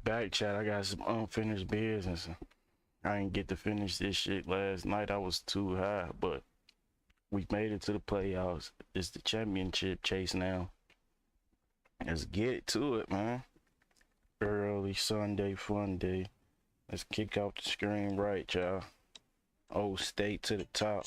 back, chat. I got some unfinished business. I didn't get to finish this shit last night. I was too high, but we made it to the playoffs. It's the championship chase now. Let's get to it, man. Early Sunday fun day. Let's kick off the screen right, y'all. Old State to the top.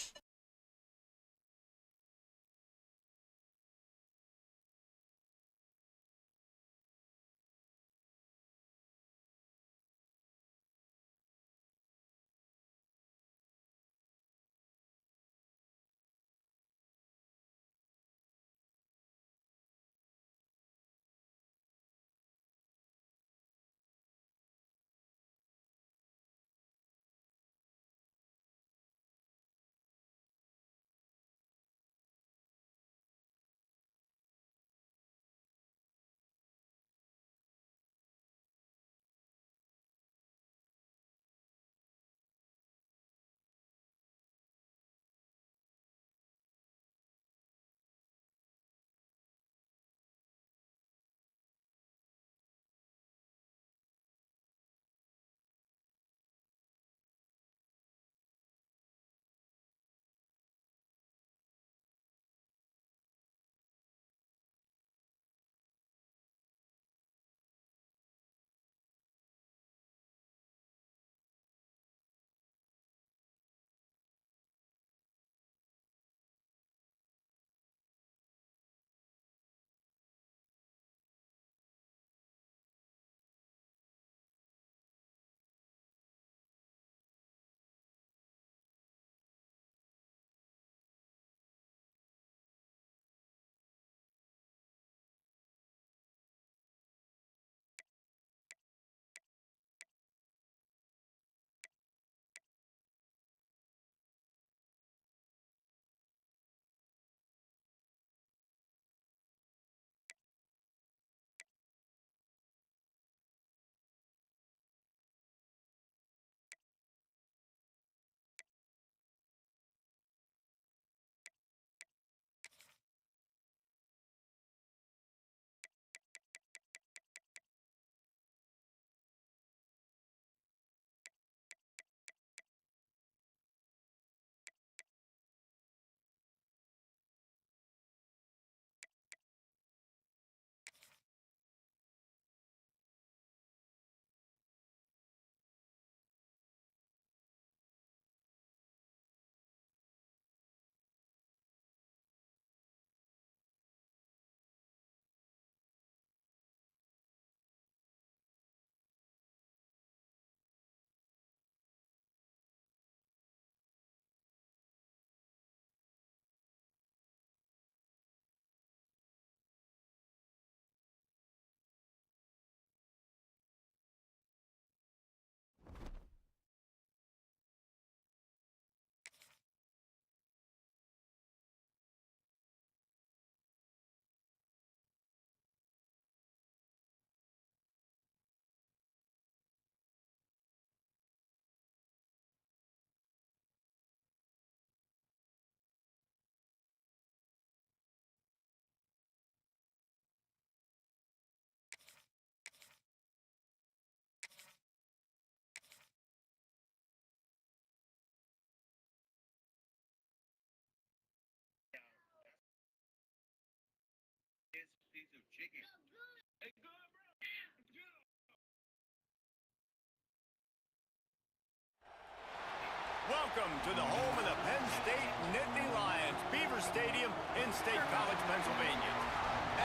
Welcome to the home of the Penn State Nittany Lions, Beaver Stadium in State College, Pennsylvania.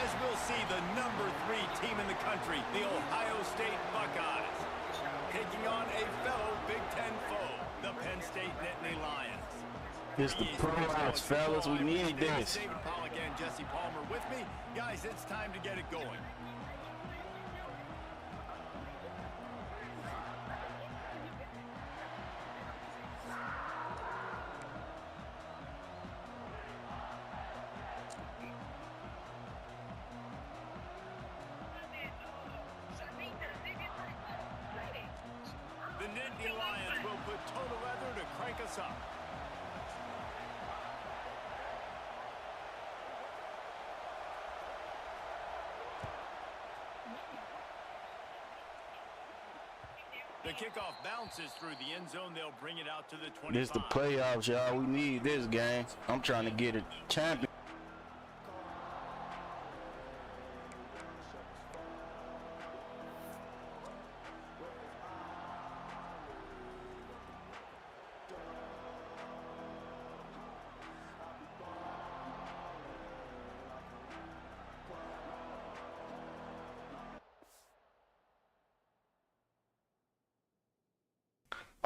As we'll see the #3 team in the country, the Ohio State Buckeyes, taking on a fellow Big Ten foe, the Penn State Nittany Lions. It's the pro-outs, fellas. We need this. David Pollock and Jesse Palmer with me. Guys, it's time to get it going. The Nittany Lions will put total leather to crank us up. The kickoff bounces through the end zone. They'll bring it out to the 25. This the playoffs, y'all. We need this game. I'm trying to get a champion.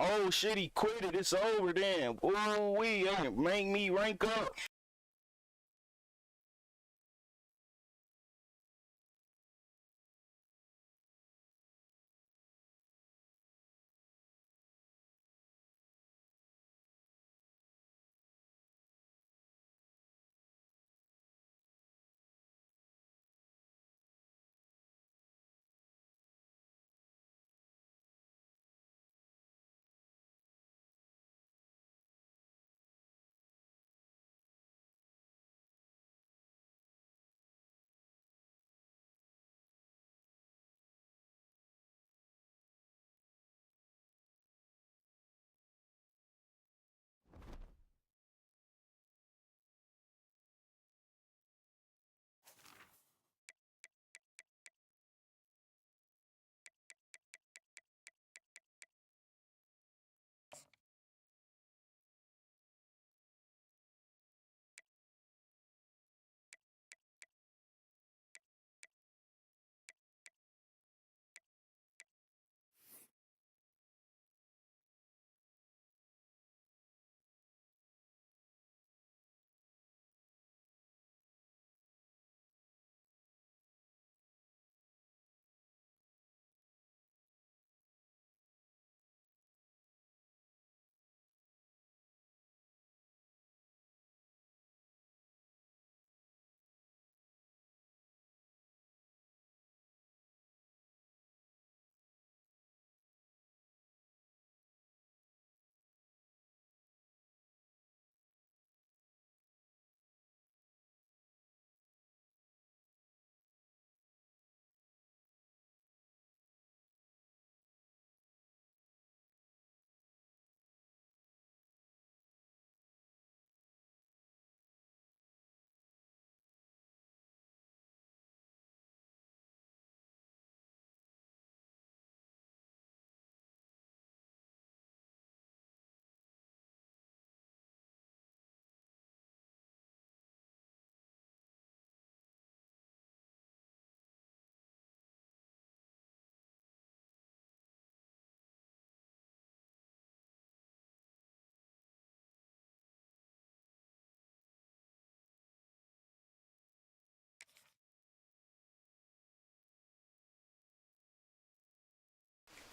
Oh shit, he quit it. It's over then. Ooh wee, make me rank up.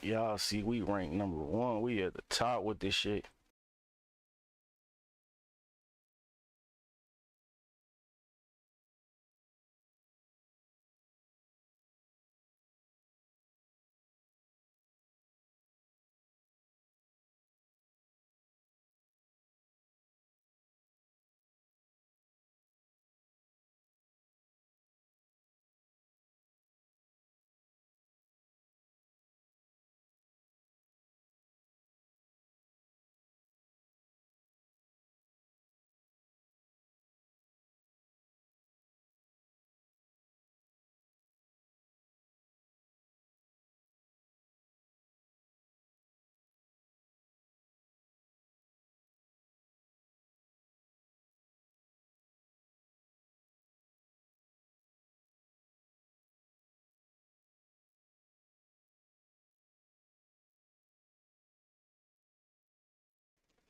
Y'all see, we ranked #1. We at the top with this shit.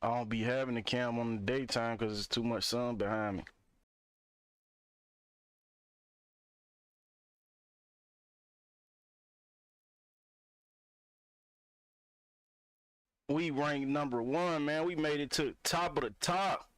I don't be having the cam on the daytime because it's too much sun behind me. We ranked #1, man. We made it to the top of the top.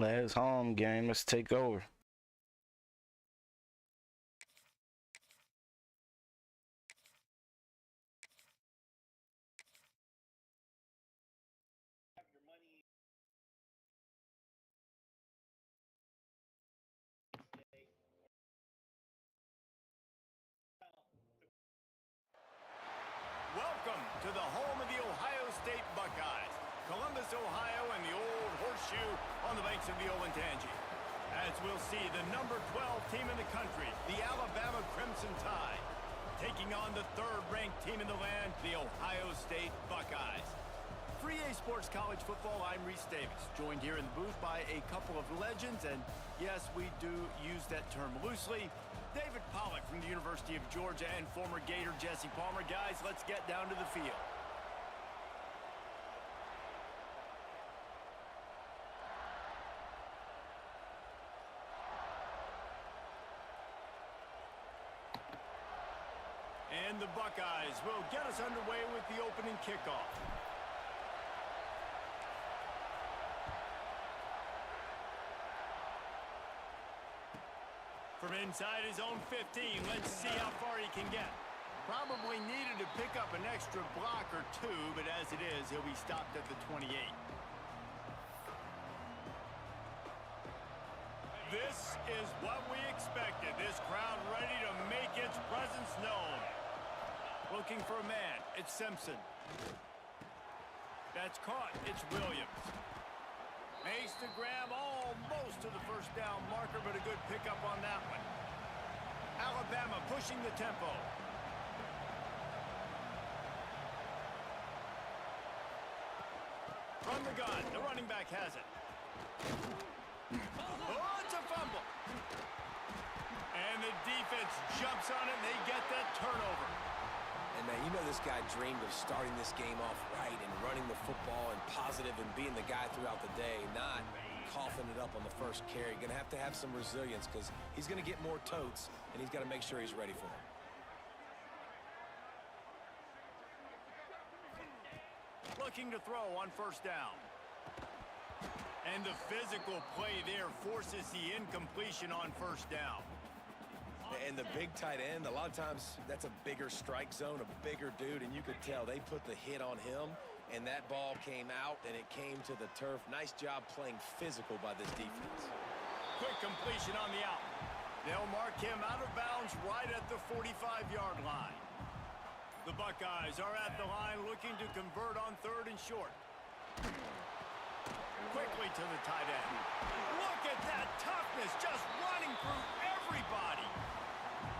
Last home game. Let's take over. Welcome to the home of the Ohio State Buckeyes, Columbus, Ohio, and the old horseshoe on the banks of the Olentangy. As we'll see, the number 12 team in the country, the Alabama Crimson Tide, taking on the third-ranked team in the land, the Ohio State Buckeyes. For EA Sports College Football, I'm Reese Davis, joined here in the booth by a couple of legends, and yes, we do use that term loosely. David Pollack from the University of Georgia and former Gator Jesse Palmer. Guys, let's get down to the field. And the Buckeyes will get us underway with the opening kickoff. From inside his own 15, let's see how far he can get. Probably needed to pick up an extra block or two, but as it is, he'll be stopped at the 28. This is what we expected. This crowd ready to make its presence known. Looking for a man. It's Simpson. That's caught. It's Williams. Makes the grab almost to the first down marker, but a good pickup on that one. Alabama pushing the tempo. From the gun, the running back has it. Oh, it's a fumble. And the defense jumps on it, and they get that turnover. And man, you know this guy dreamed of starting this game off right and running the football and positive and being the guy throughout the day, not coughing it up on the first carry. Going to have some resilience because he's going to get more totes, and he's got to make sure he's ready for them. Looking to throw on first down. And the physical play there forces the incompletion on first down. And the big tight end, a lot of times that's a bigger strike zone, a bigger dude, and you could tell they put the hit on him, and that ball came out, and it came to the turf. Nice job playing physical by this defense. Quick completion on the out. They'll mark him out of bounds right at the 45-yard line. The Buckeyes are at the line looking to convert on third and short. Quickly to the tight end. Look at that toughness, just running through everybody.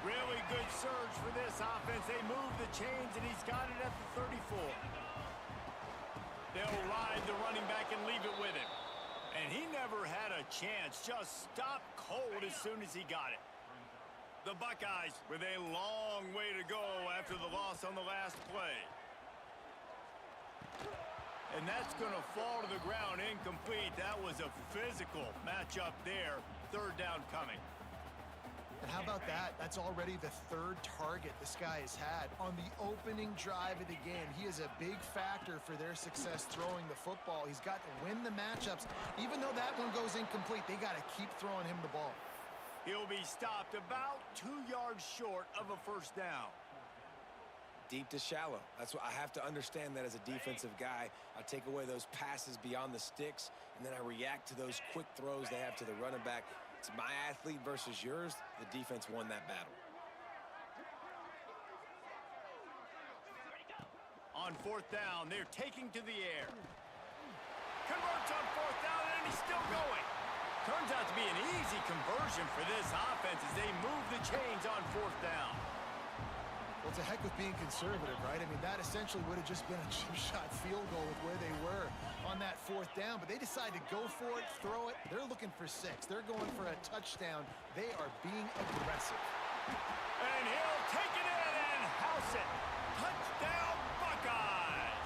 Really good surge for this offense. They move the chains, and he's got it at the 34. They'll ride the running back and leave it with him. And he never had a chance. Just stopped cold as soon as he got it. The Buckeyes with a long way to go after the loss on the last play. And that's going to fall to the ground incomplete. That was a physical matchup there. Third down coming. And how about that? That's already the third target this guy has had on the opening drive of the game. He is a big factor for their success throwing the football. He's got to win the matchups. Even though that one goes incomplete, they got to keep throwing him the ball. He'll be stopped about 2 yards short of a first down. Deep to shallow. That's what I have to understand that as a defensive guy. I take away those passes beyond the sticks, and then I react to those quick throws they have to the running back. It's my athlete versus yours. The defense won that battle. On fourth down, they're taking to the air. Converts on fourth down, and he's still going. Turns out to be an easy conversion for this offense as they move the chains on fourth down. Well, it's a heck with being conservative, right? I mean, that essentially would have just been a chip shot field goal with where they were on that fourth down. But they decide to go for it, throw it. They're looking for 6. They're going for a touchdown. They are being aggressive. And he'll take it in and house it. Touchdown, Buckeyes!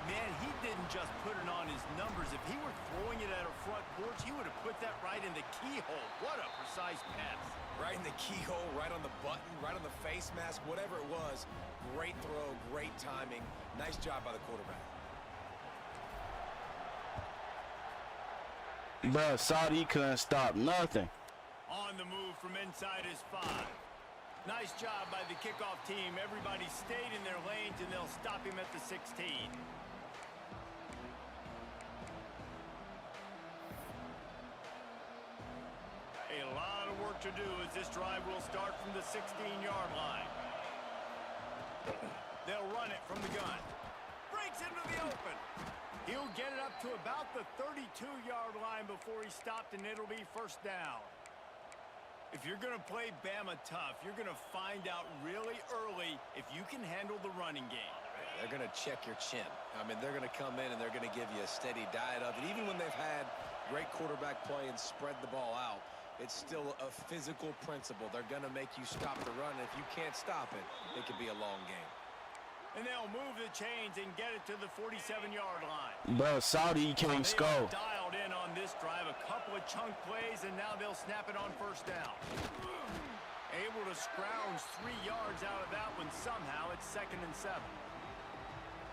Man, he didn't just put it on his numbers. If he were throwing it at a front porch, he would have put that right in the keyhole. What a precise pass. Right in the keyhole, right on the button, right on the face mask, whatever it was. Great throw, great timing. Nice job by the quarterback. Bruh, Saudi couldn't stop nothing. On the move from inside his 5. Nice job by the kickoff team. Everybody stayed in their lanes, and they'll stop him at the 16. A lot of work to do as this drive will start from the 16-yard line. They'll run it from the gun. Breaks into the open. He'll get it up to about the 32-yard line before he's stopped, and it'll be first down. If you're going to play Bama tough, you're going to find out really early if you can handle the running game. They're going to check your chin. I mean, they're going to come in and they're going to give you a steady diet of it. Even when they've had great quarterback play and spread the ball out, it's still a physical principle. They're going to make you stop the run. If you can't stop it, it could be a long game. And they'll move the chains and get it to the 47-yard line. Bro, Saudi can't They score. are dialed in on this drive. A couple of chunk plays, and now they'll snap it on first down. Able to scrounge 3 yards out of that one somehow. It's 2nd and 7.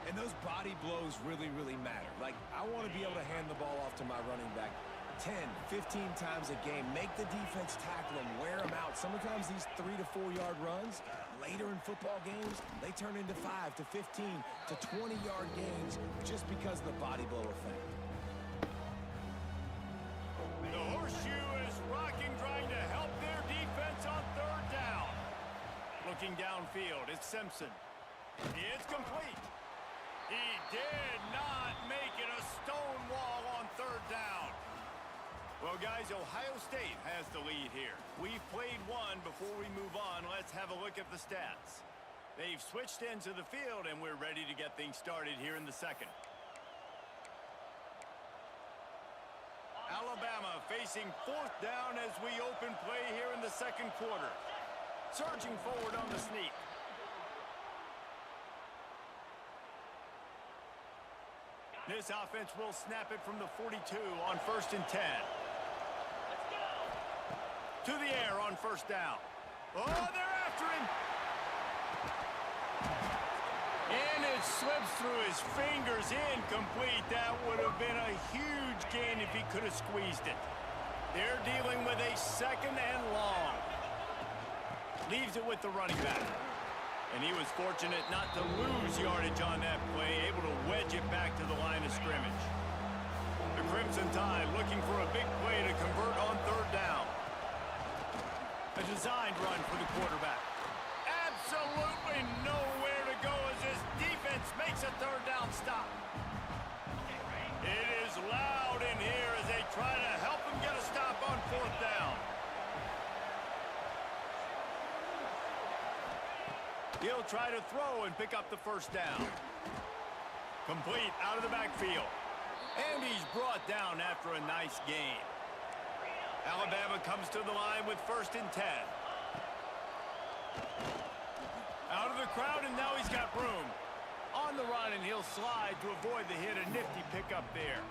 And those body blows really, really matter. Like, I want to be able to hand the ball off to my running back 10, 15 times a game. Make the defense tackle them, wear them out. Sometimes these 3 to 4 yard runs, later in football games, they turn into 5 to 15 to 20 yard gains just because of the body blow effect. The horseshoe is rocking, trying to help their defense on 3rd down. Looking downfield, it's Simpson. It's complete. He did not make it a stone wall on 3rd down. Well, guys, Ohio State has the lead here. We've played one. Before we move on, let's have a look at the stats. They've switched into the field, and we're ready to get things started here in the 2nd. Alabama facing 4th down as we open play here in the 2nd quarter. Surging forward on the sneak. This offense will snap it from the 42 on 1st and 10. To the air on 1st down. Oh, they're after him. And it slips through his fingers, incomplete. That would have been a huge gain if he could have squeezed it. They're dealing with a 2nd and long. Leaves it with the running back. And he was fortunate not to lose yardage on that play, able to wedge it back to the line of scrimmage. The Crimson Tide looking for a big play to convert on 3rd down. A designed run for the quarterback. Absolutely nowhere to go as this defense makes a 3rd down stop. It is loud in here as they try to help him get a stop on 4th down. He'll try to throw and pick up the 1st down. Complete out of the backfield. And he's brought down after a nice gain. Alabama comes to the line with 1st and 10. Out of the crowd, and now he's got room. On the run, and he'll slide to avoid the hit. A nifty pickup there.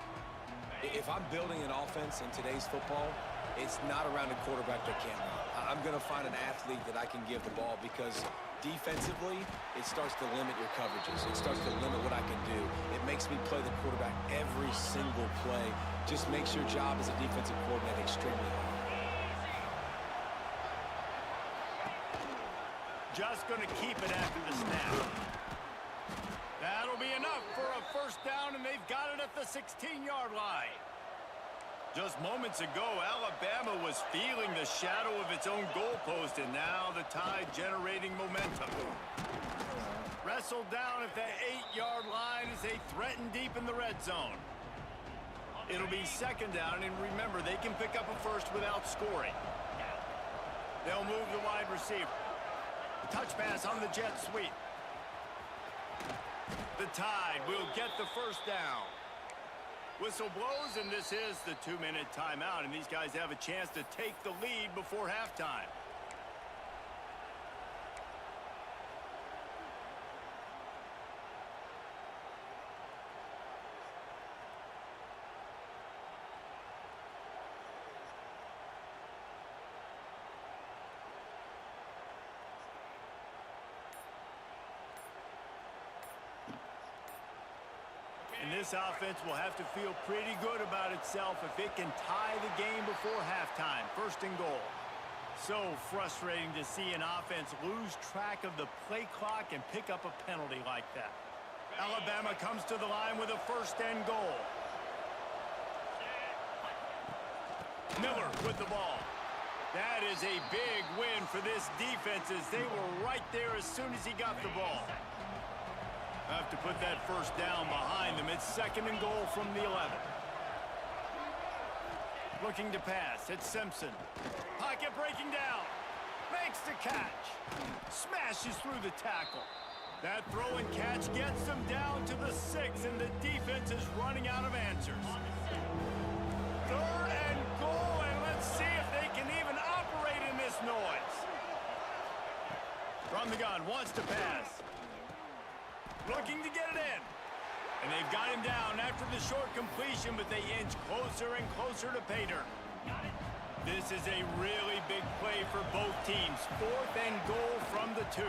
If I'm building an offense in today's football, it's not around a quarterback that can't run. I'm going to find an athlete that I can give the ball because defensively, it starts to limit your coverages. It starts to limit what I can do. It makes me play the quarterback every single play. Just makes your job as a defensive coordinator extremely hard. Just going to keep it after the snap. That'll be enough for a 1st down, and they've got it at the 16-yard line. Just moments ago, Alabama was feeling the shadow of its own goalpost, and now the Tide generating momentum. Wrestled down at the 8-yard line as they threaten deep in the red zone. It'll be 2nd down, and remember, they can pick up a 1st without scoring. They'll move the wide receiver. Touch pass on the jet sweep. The Tide will get the 1st down. Whistle blows, and this is the 2-minute timeout, and these guys have a chance to take the lead before halftime. And this offense will have to feel pretty good about itself if it can tie the game before halftime. First and goal. So frustrating to see an offense lose track of the play clock and pick up a penalty like that. Alabama comes to the line with a first and goal. Miller with the ball. That is a big win for this defense as they were right there as soon as he got the ball. Have to put that first down behind them. It's second and goal from the 11. Looking to pass. It's Simpson. Pocket breaking down. Makes the catch. Smashes through the tackle. That throw and catch gets them down to the 6, and the defense is running out of answers. Third and goal, and let's see if they can even operate in this noise. From the gun, wants to pass. Looking to get it in. And they've got him down after the short completion, but they inch closer and closer to pay dirt. This is a really big play for both teams. Fourth and goal from the 2.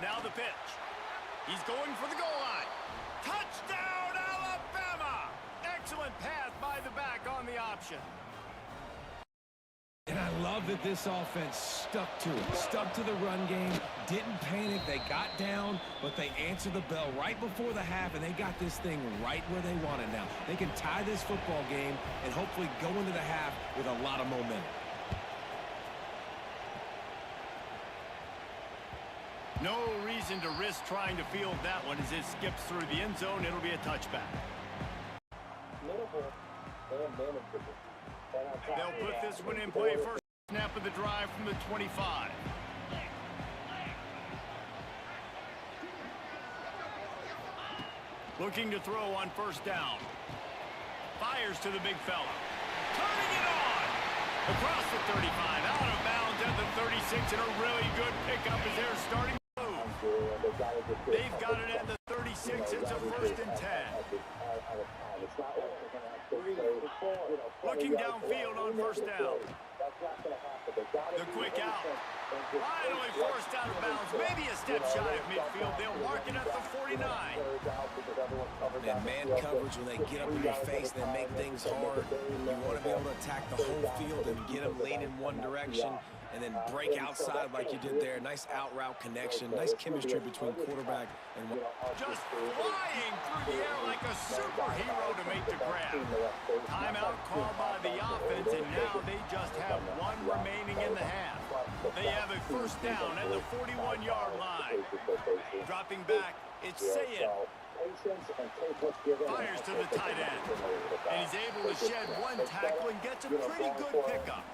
Now the pitch. He's going for the goal line. Touchdown, Alabama! Excellent pass by the back on the option. And I love that this offense stuck to it, stuck to the run game, didn't panic. They got down, but they answered the bell right before the half, and they got this thing right where they want it now. They can tie this football game and hopefully go into the half with a lot of momentum. No reason to risk trying to field that one as it skips through the end zone. It'll be a touchback. They'll put this one in play. First snap of the drive from the 25. Looking to throw on first down. Fires to the big fella. Turning it on. Across the 35. Out of bounds at the 36. And a really good pickup as they're starting to move. They've got it at the 36. It's a first and 10. Looking downfield on first down. The quick out. Finally forced out of bounds. Maybe a step shy of midfield. They'll mark it at the 49. And man coverage, when they get up in your face, they make things hard. You want to be able to attack the whole field and get them leaning one direction and then break outside like you did there. Nice out route connection. Nice chemistry between quarterback and... Just flying through the air like a superhero to make the grab. Timeout called by the offense, and now they just have one remaining in the half. They have a first down at the 41-yard line. Dropping back, it's Sayed. Fires to the tight end. And he's able to shed one tackle and gets a pretty good pickup.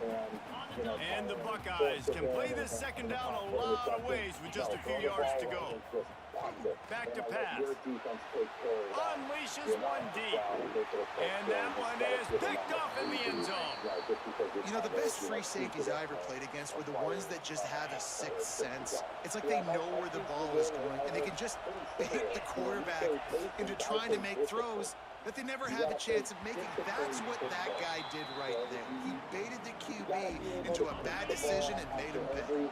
And the Buckeyes can play this second down a lot of ways with just a few yards to go. Back to pass. Unleashes one deep. And that one is picked up in the end zone. You know, the best free safeties I ever played against were the ones that just have a sixth sense. It's like they know where the ball is going, and they can just hit the quarterback into trying to make throws that they never have a chance of making. That's what that guy did right there. He baited the QB into a bad decision and made him pay.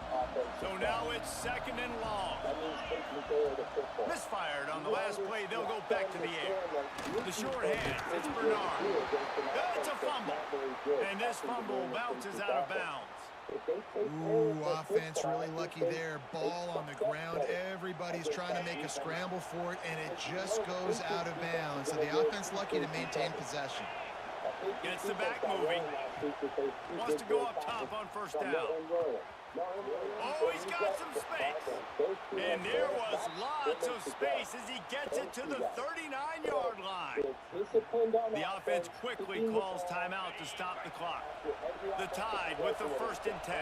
So now it's second and long. Misfired on the last play. They'll go back to the air. The short hand. It's Bernard. It's a fumble. And this fumble bounces out of bounds. Ooh, offense really lucky there. Ball on the ground. Everybody's trying to make a scramble for it, and it just goes out of bounds. So the offense lucky to maintain possession. Gets the back moving. Wants to go up top on first down. Oh, he's got some space. And there was lots of space as he gets it to the 39-yard line. The offense quickly calls timeout to stop the clock. The Tide with the first and 10.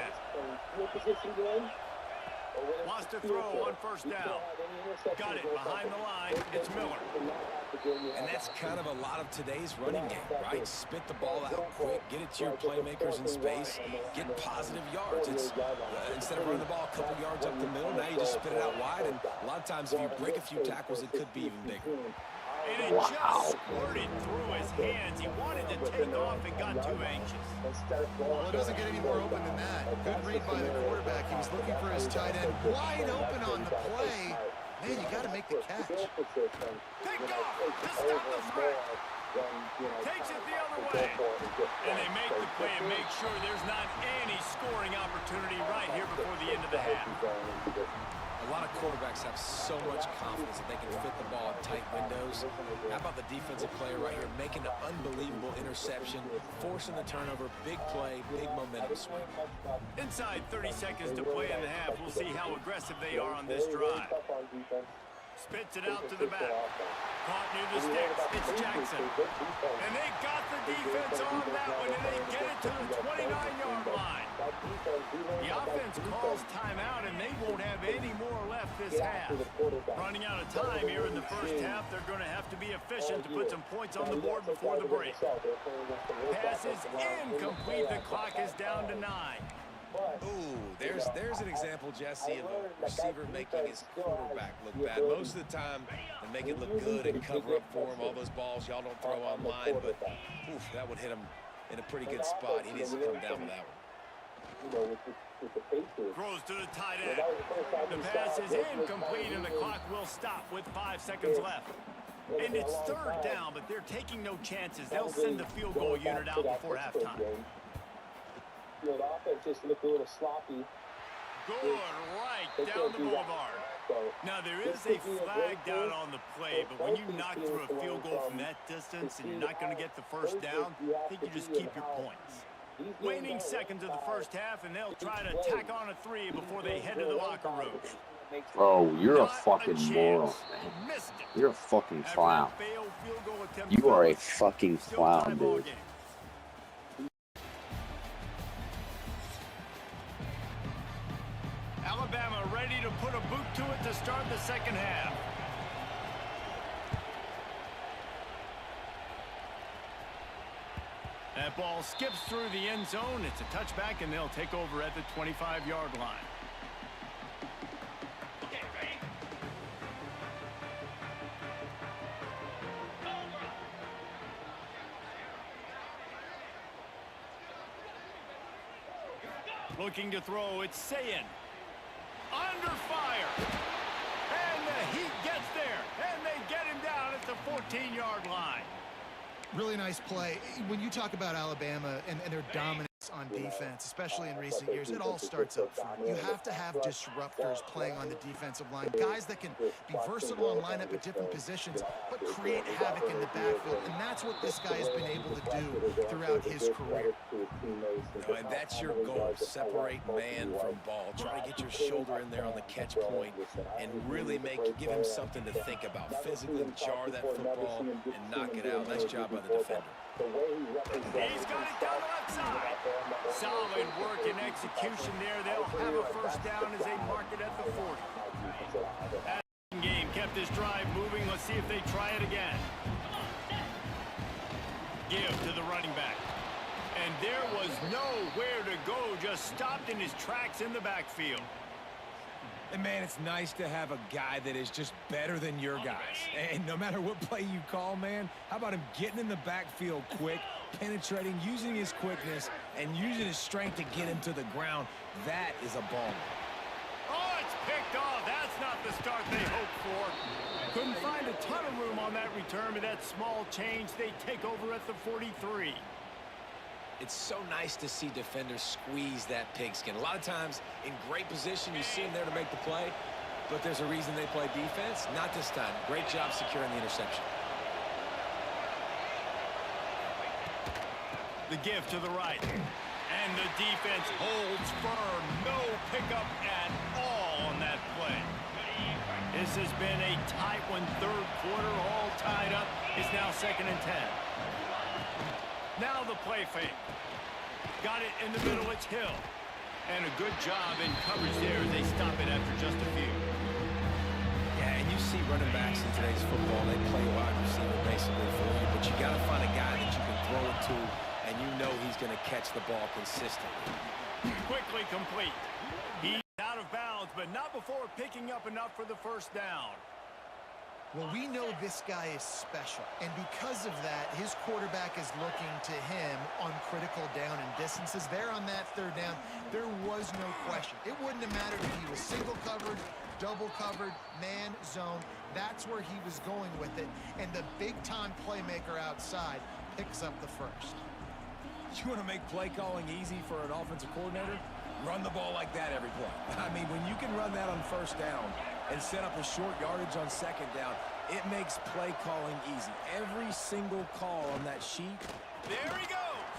Wants to throw on first down. Got it behind the line. It's Miller. And that's kind of a lot of today's running game, right? Spit the ball out quick, get it to your playmakers in space, get positive yards. It's instead of running the ball a couple yards up the middle, now you just spit it out wide, and a lot of times if you break a few tackles, it could be even bigger. And it just squirted through his hands. He wanted to take off and got too anxious. Well, it doesn't get any more open than that. Good read by the quarterback. He was looking for his tight end wide open on the play. Man, you got to make the catch. Picked off to stop the threat. Takes it the other way. And they make the play and make sure there's not any scoring opportunity right here before the end of the half. A lot of quarterbacks have so much confidence that they can fit the ball in tight windows. How about the defensive player right here making an unbelievable interception, forcing the turnover, big play, big momentum swing. Inside 30 seconds to play in the half. We'll see how aggressive they are on this drive. Spits it out to the back. Caught near the sticks. It's Jackson. And they got the defense on that one, and they get it to the 29-yard line. The offense calls timeout, and they won't have any more left this half. Running out of time here in the first half, they're going to have to be efficient to put some points on the board before the break. Pass is incomplete. The clock is down to 9. Ooh, there's an example, Jesse, of a receiver making his quarterback look bad. Most of the time, they make it look good and cover up for him. All those balls y'all don't throw online, but oof, that would hit him in a pretty good spot. He needs to come down with that one. Throws to the tight end. The pass is incomplete, and the clock will stop with 5 seconds left. And it's third down, but they're taking no chances. They'll send the field goal unit out before halftime. The offense just looked a little sloppy. Going right down the boulevard. Now, there is a flag down on the play, but when you knock through a field goal from that distance and you're not going to get the first down, I think you just keep your points. Waning seconds of the first half, and they'll try to tack on a 3 before they head to the locker room. Oh, you're a fucking moron, man. You're a fucking clown. You are a fucking clown, dude. Alabama ready to put a boot to it to start the second half. That ball skips through the end zone. It's a touchback, and they'll take over at the 25-yard line. Looking to throw, it's Sayin. Under fire. And the Heat gets there. And they get him down at the 14-yard line. Really nice play. When you talk about Alabama and their dominance on defense, especially in recent years, it all starts up front. You have to have disruptors playing on the defensive line, guys that can be versatile and line up at different positions, but create havoc in the backfield. And that's what this guy has been able to do throughout his career. And that's your goal, separate man from ball. Try to get your shoulder in there on the catch point and really give him something to think about. Physically jar that football and knock it out. Nice job by the defender. He's got it down the left side. Solid work and execution there. They'll have a first down as they mark it at the 40. That game kept this drive moving. Let's see if they try it again. Give to the running back. And there was nowhere to go. Just stopped in his tracks in the backfield. And, man, it's nice to have a guy that is just better than your guys. And no matter what play you call, man, how about him getting in the backfield quick, penetrating, using his quickness, and using his strength to get him to the ground. That is a ball. Oh, it's picked off. That's not the start they hoped for. Couldn't find a ton of room on that return, but that small change, they take over at the 43. It's so nice to see defenders squeeze that pigskin. A lot of times, in great position, you see them there to make the play, but there's a reason they play defense. Not this time. Great job securing the interception. The give to the right. And the defense holds firm. No pickup at all on that play. This has been a tight one. Third quarter, all tied up. It's now 2nd and 10. Now the play fake. Got it in the middle. It's Hill. And a good job in coverage there as they stop it after just a few. Yeah, and you see running backs in today's football. They play wide receiver basically for you, but you got to find a guy that you can throw it to, and you know he's going to catch the ball consistently. Quickly complete. He's out of bounds, but not before picking up enough for the first down. Well, we know this guy is special, and because of that, his quarterback is looking to him on critical down and distances. There on that third down, there was no question. It wouldn't have mattered if he was single covered, double covered, man, zone. That's where he was going with it, and the big-time playmaker outside picks up the first. You want to make play calling easy for an offensive coordinator? Run the ball like that every play. I mean, when you can run that on first down and set up a short yardage on second down, it makes play calling easy. Every single call on that sheet. There he goes.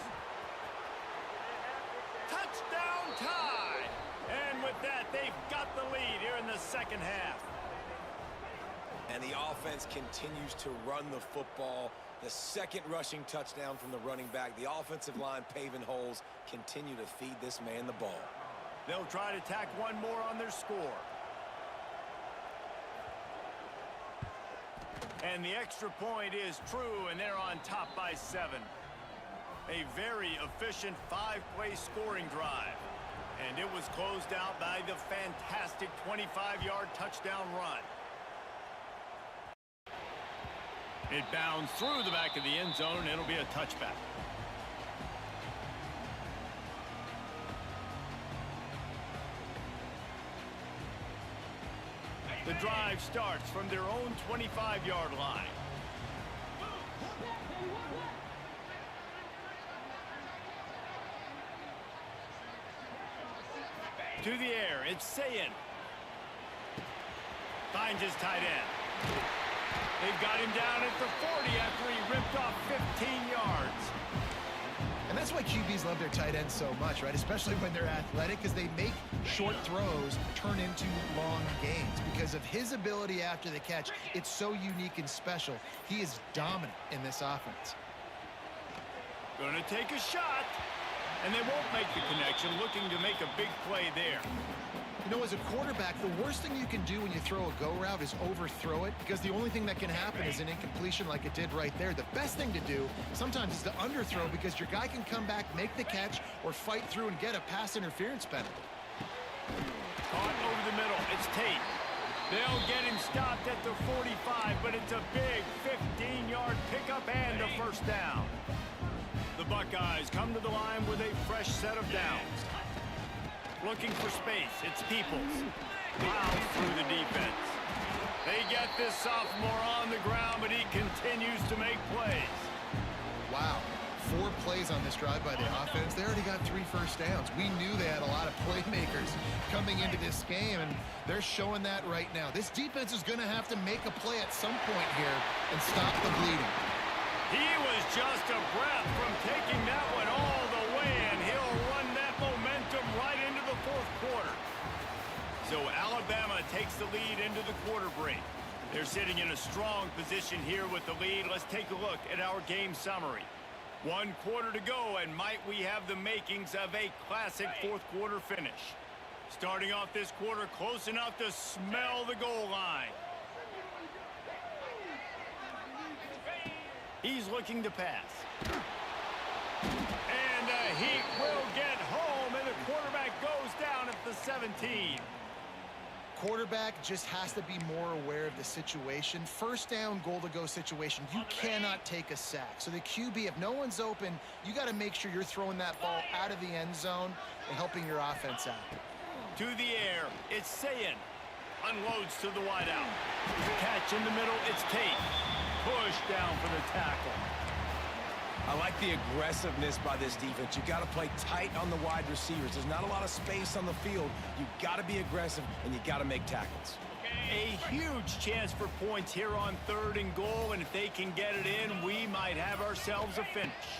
Touchdown tie. And with that, they've got the lead here in the second half. And the offense continues to run the football. The second rushing touchdown from the running back. The offensive line paving holes. Continue to feed this man the ball. They'll try to tack one more on their score. And the extra point is true, and they're on top by 7. A very efficient 5-play scoring drive. And it was closed out by the fantastic 25-yard touchdown run. It bounds through the back of the end zone, and it'll be a touchback. The drive starts from their own 25-yard line. To the air, it's Sayin. Finds his tight end. They've got him down at the 40 after he ripped off 15 yards. And that's why QBs love their tight ends so much, right? Especially when they're athletic, because they make short throws turn into long gains. Because of his ability after the catch, it's so unique and special. He is dominant in this offense. Going to take a shot, and they won't make the connection, looking to make a big play there. You know, as a quarterback, the worst thing you can do when you throw a go route is overthrow it, because the only thing that can happen is an incompletion like it did right there. The best thing to do sometimes is to underthrow, because your guy can come back, make the catch, or fight through and get a pass interference penalty. Caught over the middle. It's Tate. They'll get him stopped at the 45, but it's a big 15-yard pickup and a first down. The Buckeyes come to the line with a fresh set of downs. Looking for space, it's Peoples. Plows through the defense. They get this sophomore on the ground, but he continues to make plays. Wow. 4 plays on this drive by the offense. They already got 3 first downs. We knew they had a lot of playmakers coming into this game, and they're showing that right now. This defense is going to have to make a play at some point here and stop the bleeding. He was just a breath from taking that one all the way, and he'll run that momentum right into the fourth quarter. So Alabama takes the lead into the quarter break. They're sitting in a strong position here with the lead. Let's take a look at our game summary. 1 quarter to go, and might we have the makings of a classic fourth quarter finish. Starting off this quarter close enough to smell the goal line. He's looking to pass. And he will get home, and the quarterback goes down at the 17. Quarterback just has to be more aware of the situation. First down, goal-to-go situation. You cannot take a sack. So the QB, if no one's open, you got to make sure you're throwing that ball out of the end zone and helping your offense out. To the air, it's Sayin. Unloads to the wideout. Catch in the middle, it's Tate. Push down for the tackle. I like the aggressiveness by this defense. You got to play tight on the wide receivers. There's not a lot of space on the field. You got to be aggressive, and you got to make tackles. A huge chance for points here on 3rd and goal, and if they can get it in, we might have ourselves a finish.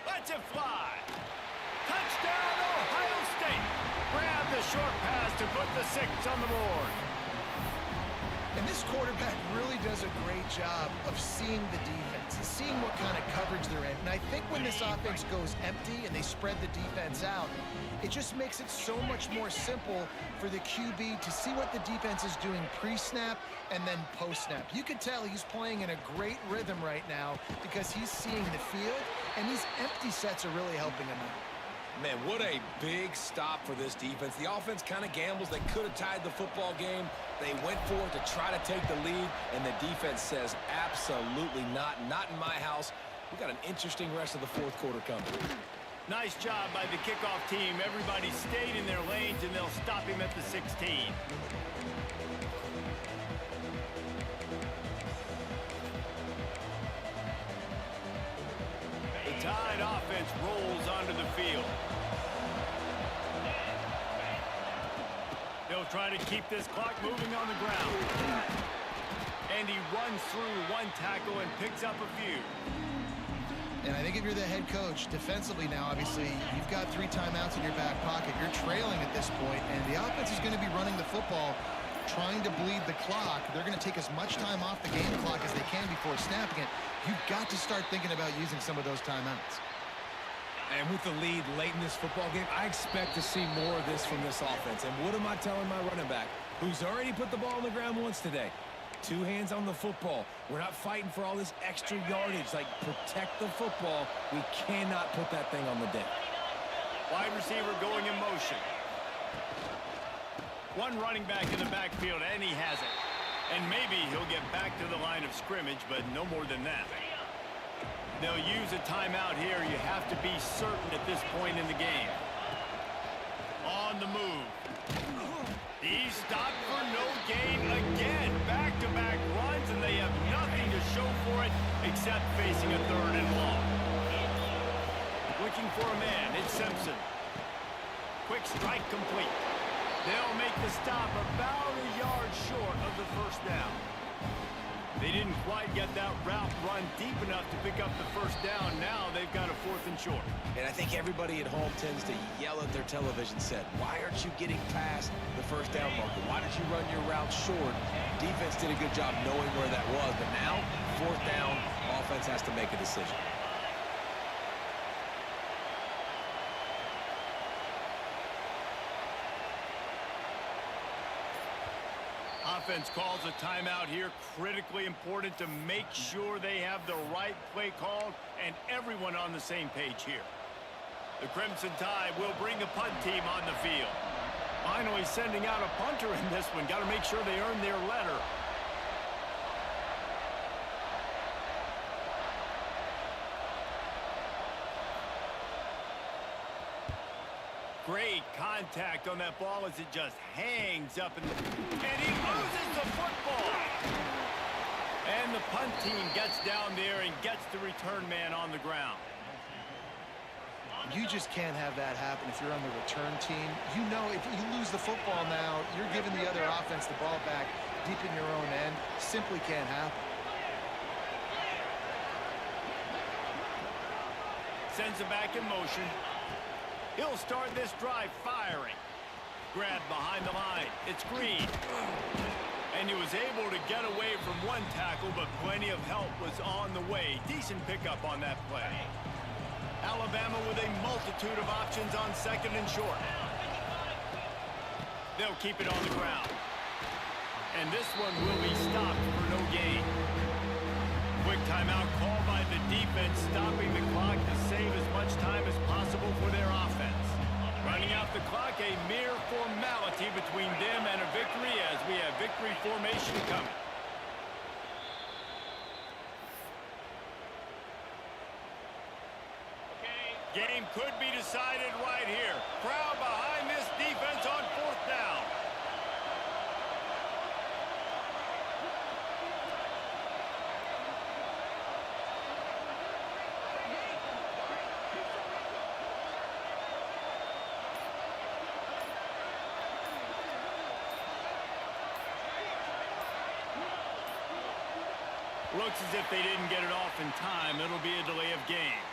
Let's it fly. Touchdown, Ohio State. Grab the short pass to put the 6 on the board. And this quarterback really does a great job of seeing the defense, seeing what kind of coverage they're in. And I think when this offense goes empty and they spread the defense out, it just makes it so much more simple for the QB to see what the defense is doing pre-snap and then post-snap. You can tell he's playing in a great rhythm right now because he's seeing the field, and these empty sets are really helping him out. Man, what a big stop for this defense. The offense kind of gambles. They could have tied the football game. They went for it to try to take the lead, and the defense says absolutely not. Not in my house. We got an interesting rest of the fourth quarter coming. Nice job by the kickoff team. Everybody stayed in their lanes, and they'll stop him at the 16. The Tide offense rolls onto the field. They'll try to keep this clock moving on the ground. And he runs through one tackle and picks up a few. And I think if you're the head coach, defensively now, obviously, you've got 3 timeouts in your back pocket. You're trailing at this point, and the offense is going to be running the football, trying to bleed the clock. They're going to take as much time off the game clock as they can before snapping it. You've got to start thinking about using some of those timeouts. And with the lead late in this football game, I expect to see more of this from this offense. And what am I telling my running back, who's already put the ball on the ground once today? 2 hands on the football. We're not fighting for all this extra yardage. Like, protect the football. We cannot put that thing on the deck. Wide receiver going in motion. One running back in the backfield, and he has it. And maybe he'll get back to the line of scrimmage, but no more than that. They'll use a timeout here. You have to be certain at this point in the game. On the move. He's stopped for no gain again. Back-to-back runs, and they have nothing to show for it except facing a 3rd and long. Looking for a man. It's Simpson. Quick strike complete. They'll make the stop about a yard short of the first down. They didn't quite get that route run deep enough to pick up the first down. Now they've got a 4th and short. And I think everybody at home tends to yell at their television set, why aren't you getting past the first down marker? Why did you run your route short? Defense did a good job knowing where that was, but now, 4th down, offense has to make a decision. Offense calls a timeout here. Critically important to make sure they have the right play called and everyone on the same page here. The Crimson Tide will bring a punt team on the field. Finally sending out a punter in this one. Got to make sure they earn their letter. Great contact on that ball as it just hangs up. And he loses the football. And the punt team gets down there and gets the return man on the ground. You just can't have that happen if you're on the return team. You know if you lose the football now, you're giving the other offense the ball back deep in your own end. Simply can't happen. Sends it back in motion. He'll start this drive firing. Grabbed behind the line. It's Green. And he was able to get away from one tackle, but plenty of help was on the way. Decent pickup on that play. Alabama with a multitude of options on 2nd and short. They'll keep it on the ground. And this one will be stopped for no gain. Quick timeout call by the defense, stopping the clock to save as much time as possible for their offense. Running out the clock, a mere formality between them and a victory as we have victory formation coming. Game could be decided right here. Crowd behind this defense on 4th down. Looks as if they didn't get it off in time. It'll be a delay of game.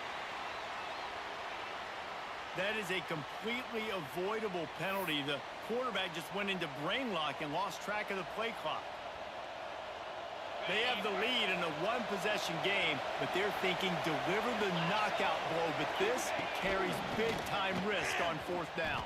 That is a completely avoidable penalty. The quarterback just went into brain lock and lost track of the play clock. They have the lead in a 1-possession game, but they're thinking deliver the knockout blow. But this carries big-time risk on 4th down.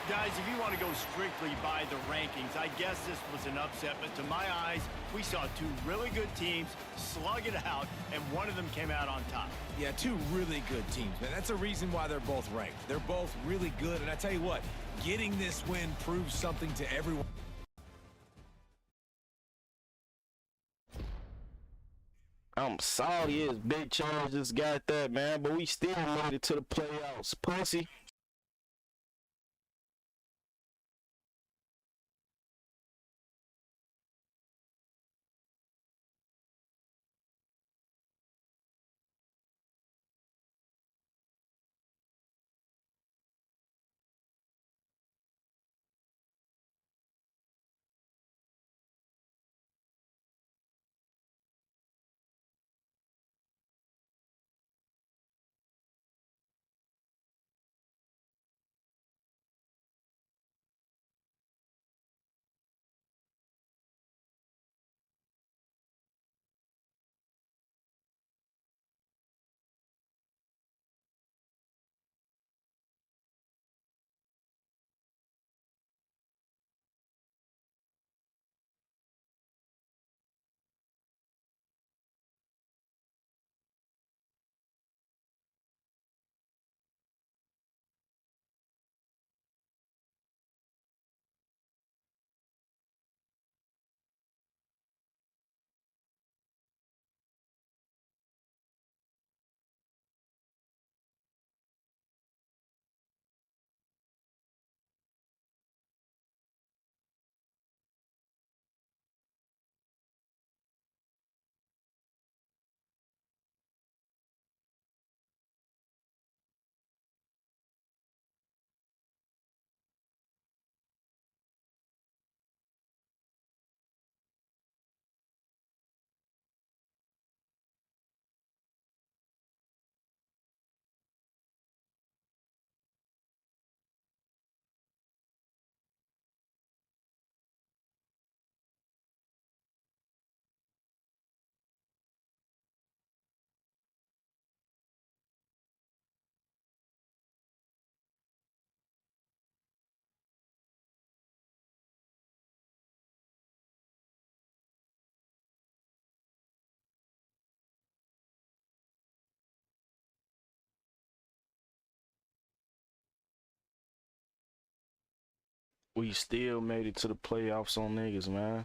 Got Guys, if you want to go strictly by the rankings, I guess this was an upset, but to my eyes, we saw two really good teams slug it out, and one of them came out on top. Yeah, two really good teams, man. That's a reason why they're both ranked. They're both really good, and I tell you what, getting this win proves something to everyone. I'm sorry his big Charles just got that, man, but we still made it to the playoffs, pussy. We still made it to the playoffs on niggas, man.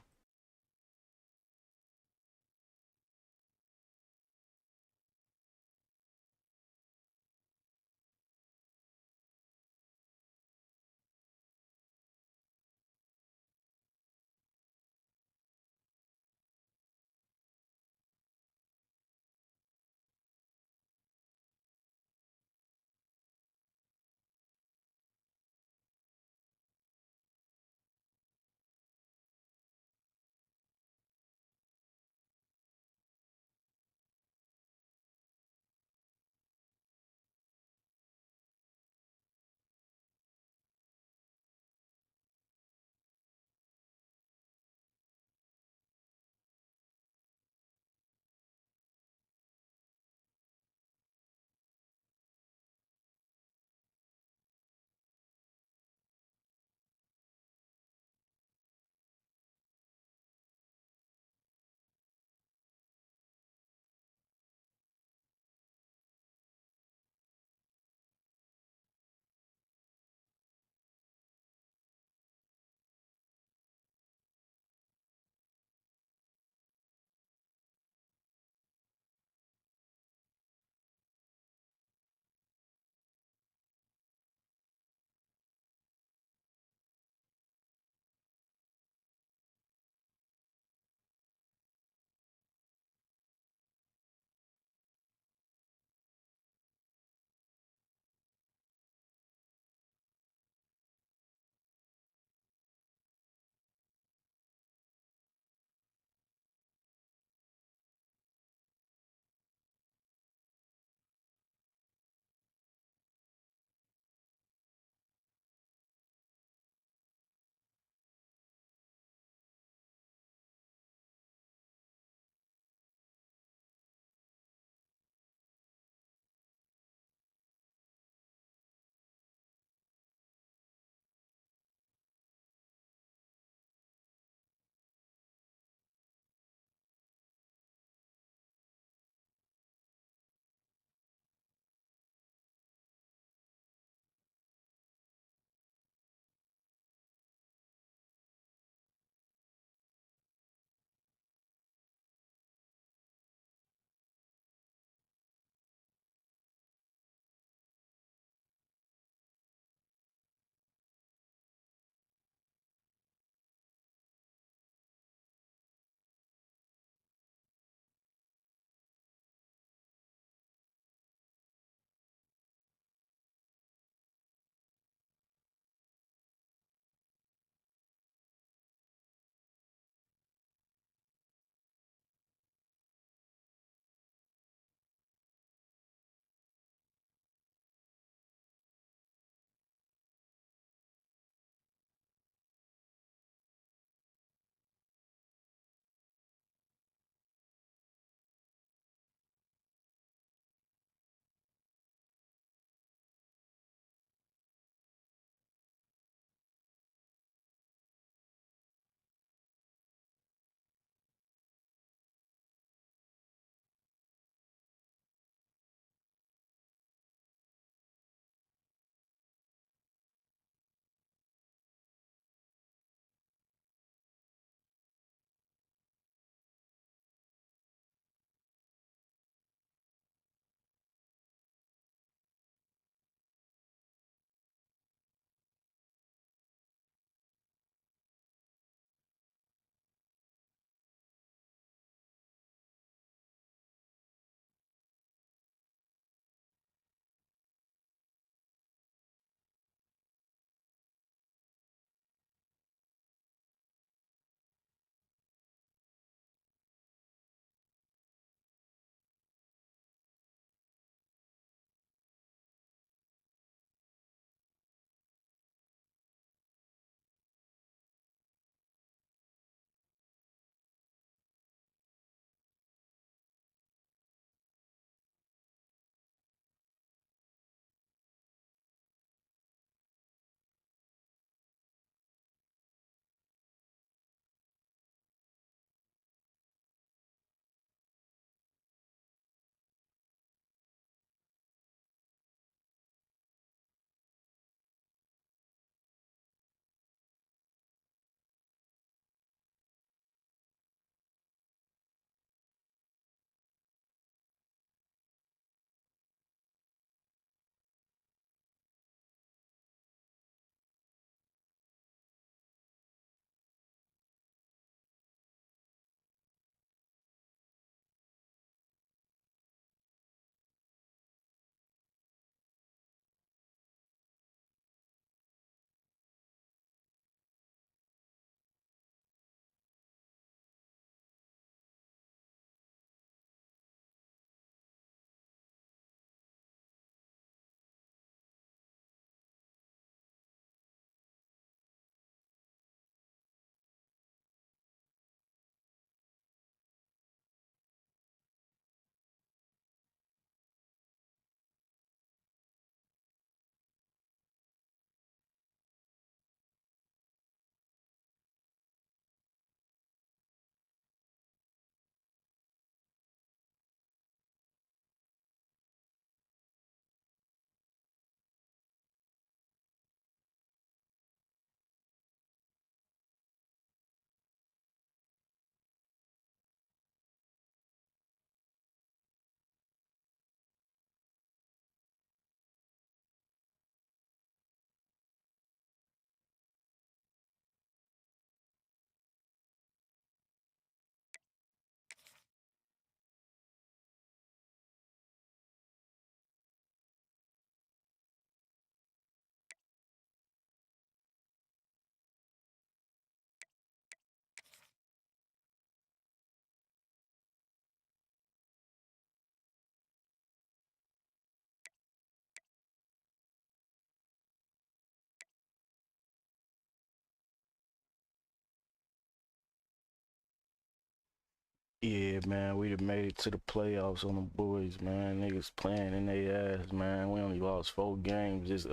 Yeah, man, we done made it to the playoffs on the boys, man. Niggas playing in their ass, man. We only lost 4 games this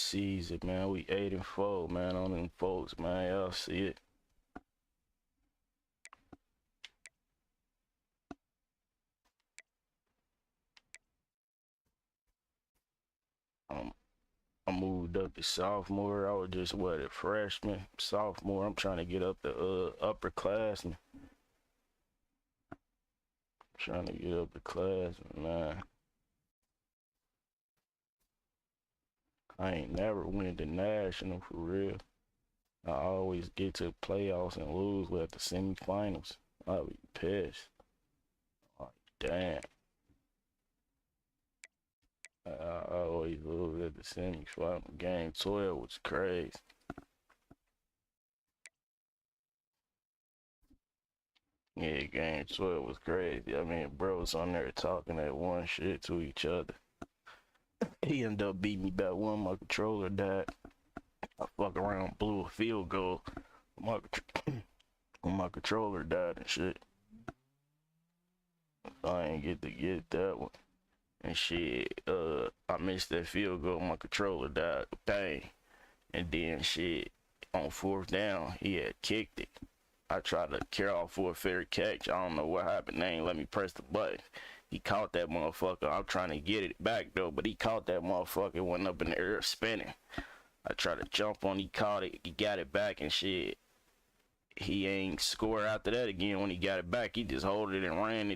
season, man. We 8-4, man, on them folks, man. Y'all see it. I moved up to sophomore. I was just a freshman, sophomore. I'm trying to get up to upperclassmen. Trying to get up to class, man. I ain't never win the national for real. I always get to the playoffs and lose at the semifinals. I'll be pissed. Like, damn. I always lose at the semifinal. Game 12 was crazy. Yeah, game 12 was crazy. I mean, bros on there talking that one shit to each other. He ended up beating me back one. My controller died. I fuck around, blew a field goal. My controller died and shit. I ain't get to get that one. And shit, I missed that field goal. My controller died. Bang. And then shit, on 4th down, he had kicked it. I tried to carry off for a fair catch. I don't know what happened. They ain't let me press the button. He caught that motherfucker. I'm trying to get it back though, but he caught that motherfucker, went up in the air spinning. I tried to jump on, he caught it, he got it back and shit. He ain't score after that again. When he got it back, he just hold it and ran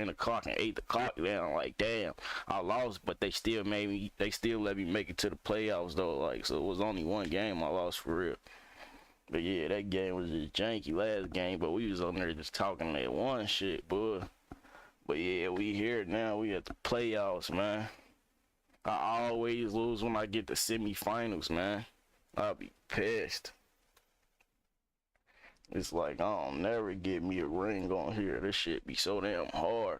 the clock and ate the clock down. Like, damn, I lost, but they still let me make it to the playoffs though. Like, so it was only one game I lost for real. But yeah, that game was just janky last game, but we was on there just talking that one shit, boy. But yeah, we here now. We at the playoffs, man. I always lose when I get to semifinals, man. I'll be pissed. It's like, I don't never get me a ring on here. This shit be so damn hard.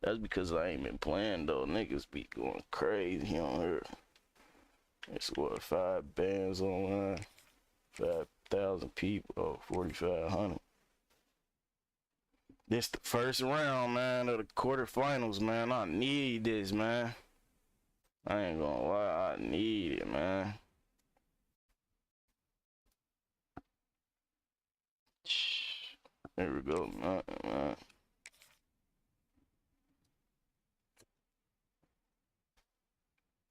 That's because I ain't been playing, though. Niggas be going crazy on here. It's what, 5 bands online? 5,000 people. Oh, 4,500. This the first round, man, of the quarterfinals, man. I need this, man. I ain't gonna lie, I need it, man. There we go, man.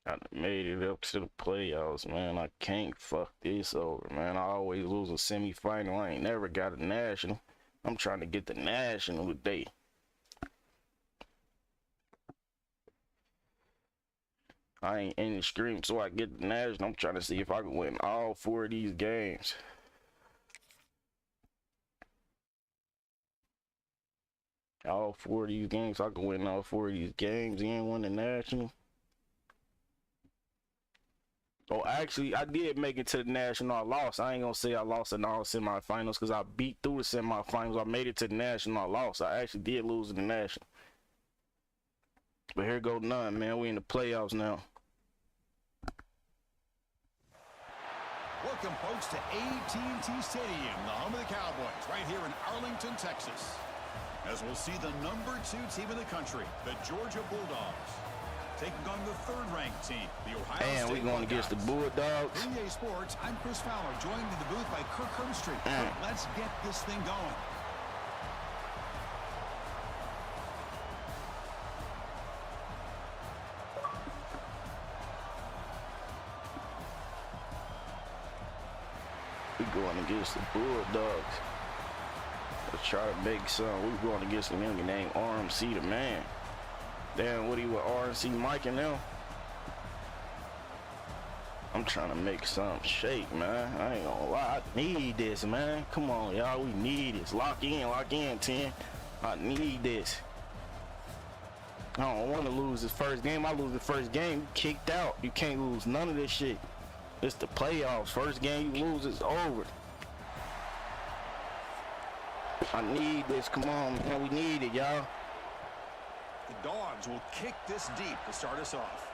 I done made it up to the playoffs, man. I can't fuck this over, man. I always lose a semifinal. I ain't never got a national. I'm trying to get the national today. I ain't in the stream, so I get the national. I'm trying to see if I can win all 4 of these games. All 4 of these games, I can win all 4 of these games and win the national. Oh, actually, I did make it to the national. I lost. I ain't gonna say I lost in all semifinals because I beat through the semifinals. I made it to the national. I lost. I actually did lose in the national. But here go none, man. We in the playoffs now. Welcome, folks, to AT&T Stadium, the home of the Cowboys, right here in Arlington, Texas. As we'll see the number 2 team in the country, the Georgia Bulldogs, taking on the 3rd-ranked team, the Ohio State And we're going against the Bulldogs. For EA Sports, I'm Chris Fowler, joined in the booth by Kirk Hermstreet. Let's get this thing going. We're going against the Bulldogs. Let's try to make some. We're going against a nigga named RMC the Man. Damn, what he with RMC Mike and them? I'm trying to make something shake, man. I ain't gonna lie. I need this, man. Come on, y'all. We need this. Lock in, 10. I need this. I don't want to lose this first game. I lose the first game, you kicked out. You can't lose none of this shit. It's the playoffs. First game you lose, it's over. I need this. Come on, man. We need it, y'all. The Dogs will kick this deep to start us off.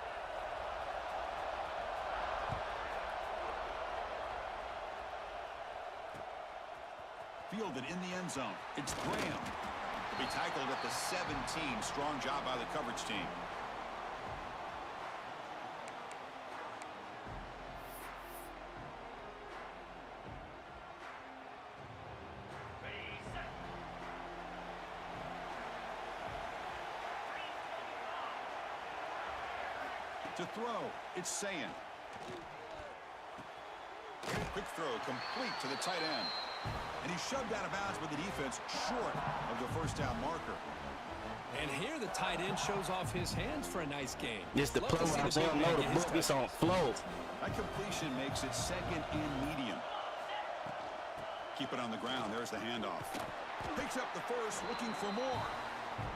fielded in the end zone. It's Graham. He'll be tackled at the 17. Strong job by the coverage team. To throw, it's Sayan. Quick throw, complete to the tight end. And he's shoved out of bounds with the defense short of the first down marker. And here the tight end shows off his hands for a nice game. This the play I don't know the book is on flow. That completion makes it second and medium. Keep it on the ground. There's the handoff. Picks up the first, looking for more.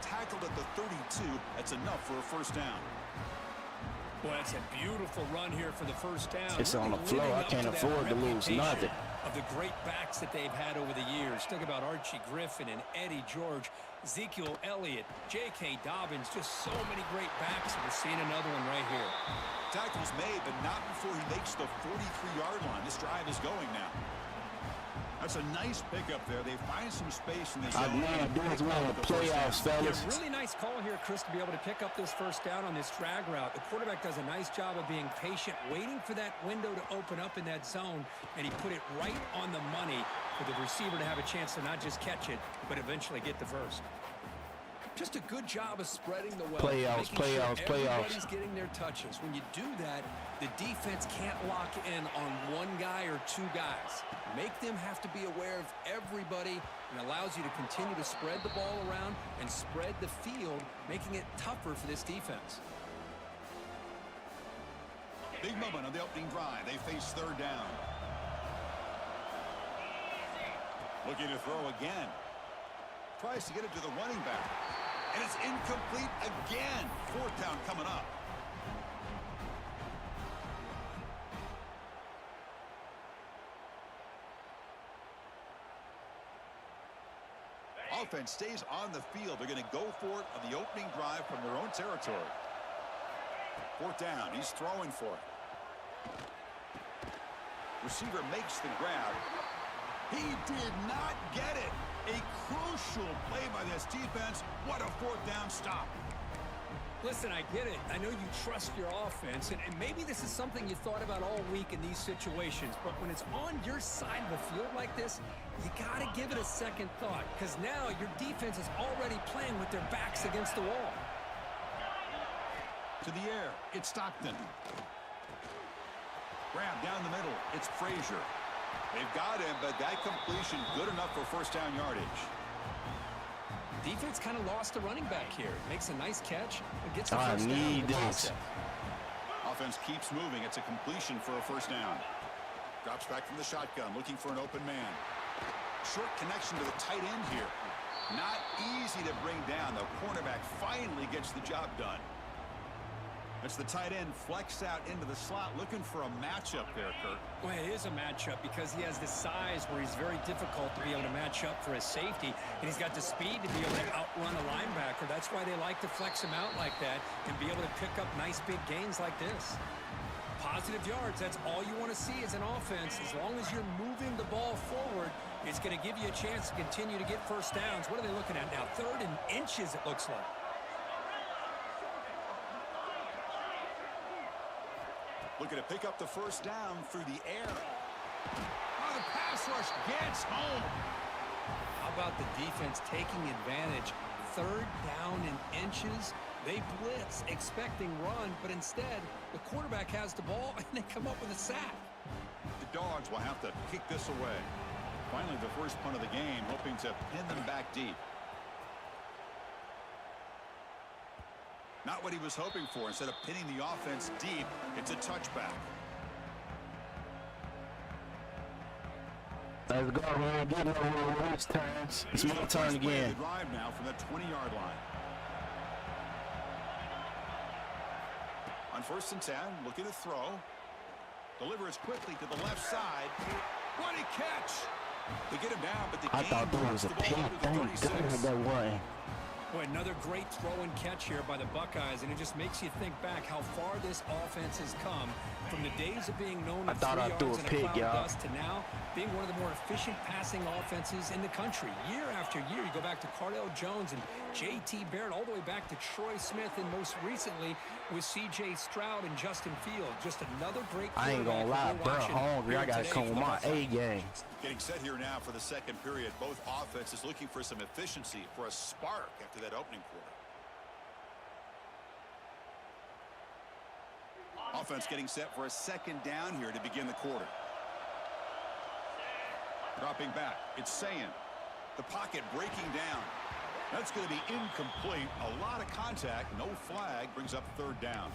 Tackled at the 32. That's enough for a first down. Well, that's a beautiful run here for the first down. It's on the floor. I can't afford to lose nothing. Of the great backs that they've had over the years. Think about Archie Griffin and Eddie George, Ezekiel Elliott, J.K. Dobbins, just so many great backs. We're seeing another one right here. Tackle's made, but not before he makes the 43-yard line. This drive is going now. That's a nice pickup there. They find some space in this zone. I'm doing well in the playoffs, fellas. Yeah, really nice call here, Chris, to be able to pick up this first down on this drag route. The quarterback does a nice job of being patient, waiting for that window to open up in that zone, and he put it right on the money for the receiver to have a chance to not just catch it, but eventually get the first. Just a good job of spreading the wealth. Playoffs. Everybody's getting their touches. When you do that, the defense can't lock in on one guy or two guys. Make them have to be aware of everybody, and allows you to continue to spread the ball around and spread the field, making it tougher for this defense. Big moment on the opening drive. They face third down. Looking to throw again. Tries to get it to the running back. And it's incomplete again. Fourth down coming up. Offense stays on the field. They're going to go for it on the opening drive from their own territory. Fourth down. He's throwing for it. Receiver makes the grab. He did not get it. A crucial play by this defense. What a fourth down stop. Listen, I get it. I know you trust your offense, and maybe this is something you thought about all week in these situations, but when it's on your side of the field like this, you got to give it a second thought, because now your defense is already playing with their backs against the wall. To the air, it's Stockton. Grab down the middle, it's Frazier. They've got him, but that completion good enough for first down yardage. Defense kind of lost the running back here. Makes a nice catch and gets the I first down. need this. Offense keeps moving. It's a completion for a first down. Drops back from the shotgun, looking for an open man. Short connection to the tight end here. Not easy to bring down. The cornerback finally gets the job done. It's the tight end flexed out into the slot, looking for a matchup there, Kurt. Well, it is a matchup because he has the size where he's very difficult to be able to match up for his safety, and he's got the speed to be able to outrun a linebacker. That's why they like to flex him out like that and be able to pick up nice big gains like this. Positive yards, that's all you want to see as an offense. As long as you're moving the ball forward, it's going to give you a chance to continue to get first downs. What are they looking at now? 3rd and inches, it looks like. Looking to pick up the first down through the air. Oh, the pass rush gets home. How about the defense taking advantage? 3rd down and inches. They blitz, expecting run, but instead, the quarterback has the ball, and they come up with a sack. The Dogs will have to kick this away. Finally, the first punt of the game, hoping to pin them back deep. Not what he was hoping for. Instead of pinning the offense deep, it's a touchback. Let's go, man. Get over this time. It's my turn again. Drive now from the 20-yard line. On 1st and 10, looking to throw. Delivers quickly to the left side. What a catch! They get him down, but the I thought there was a pink thing. That one. Boy, another great throw and catch here by the Buckeyes, and it just makes you think back how far this offense has come from the days of being known as 3 yards and a cloud of dust to now being one of the more efficient passing offenses in the country. Year after year, you go back to Cardale Jones and J.T. Barrett, all the way back to Troy Smith, and most recently with C.J. Stroud and Justin Fields. Just another great quarterback. I ain't gonna lie, bro, hungry. I gotta come with my A game. Getting set here now for the second period. Both offenses looking for some efficiency, for a spark after that opening quarter. Offense getting set for a second down here to begin the quarter. Dropping back, it's Sayin. The pocket breaking down. That's going to be incomplete. A lot of contact, no flag, brings up third down.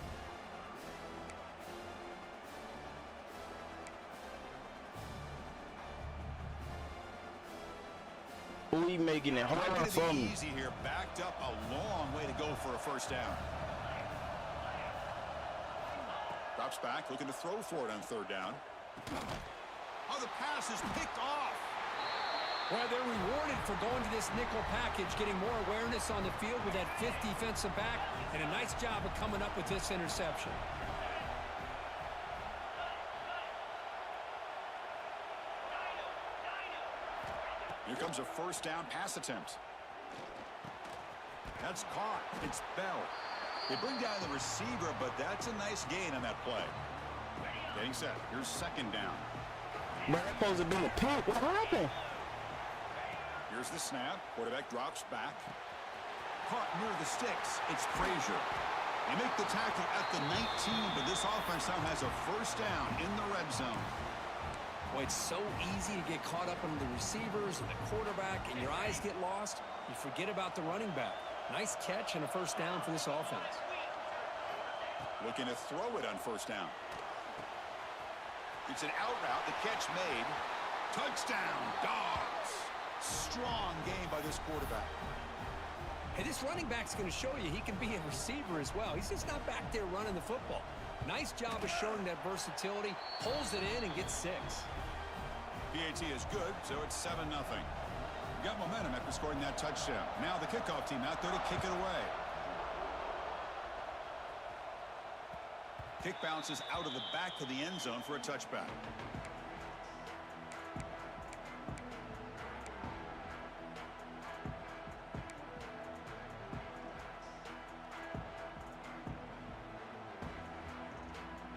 We making it hard for me. Easy here, backed up a long way to go for a first down. Drops back, looking to throw for it on third down. Oh, the pass is picked off. Well, they're rewarded for going to this nickel package, getting more awareness on the field with that fifth defensive back, and a nice job of coming up with this interception. Here comes a first down pass attempt. That's caught. It's Bell. They bring down the receiver, but that's a nice gain on that play. Getting set. Here's second down. Man, that's supposed to be a pick. What happened? Here's the snap. Quarterback drops back. Caught near the sticks. It's Frazier. They make the tackle at the 19, but this offense now has a first down in the red zone. Boy, it's so easy to get caught up on the receivers and the quarterback, and your eyes get lost. You forget about the running back. Nice catch and a first down for this offense. Looking to throw it on first down. It's an out route. The catch made. Touchdown, Dogs. Strong game by this quarterback. Hey, this running back's going to show you he can be a receiver as well. He's just not back there running the football. Nice job of showing that versatility. Pulls it in and gets 6. PAT is good, so it's 7-0. Got momentum after scoring that touchdown. Now the kickoff team out there to kick it away. Kick bounces out of the back of the end zone for a touchback.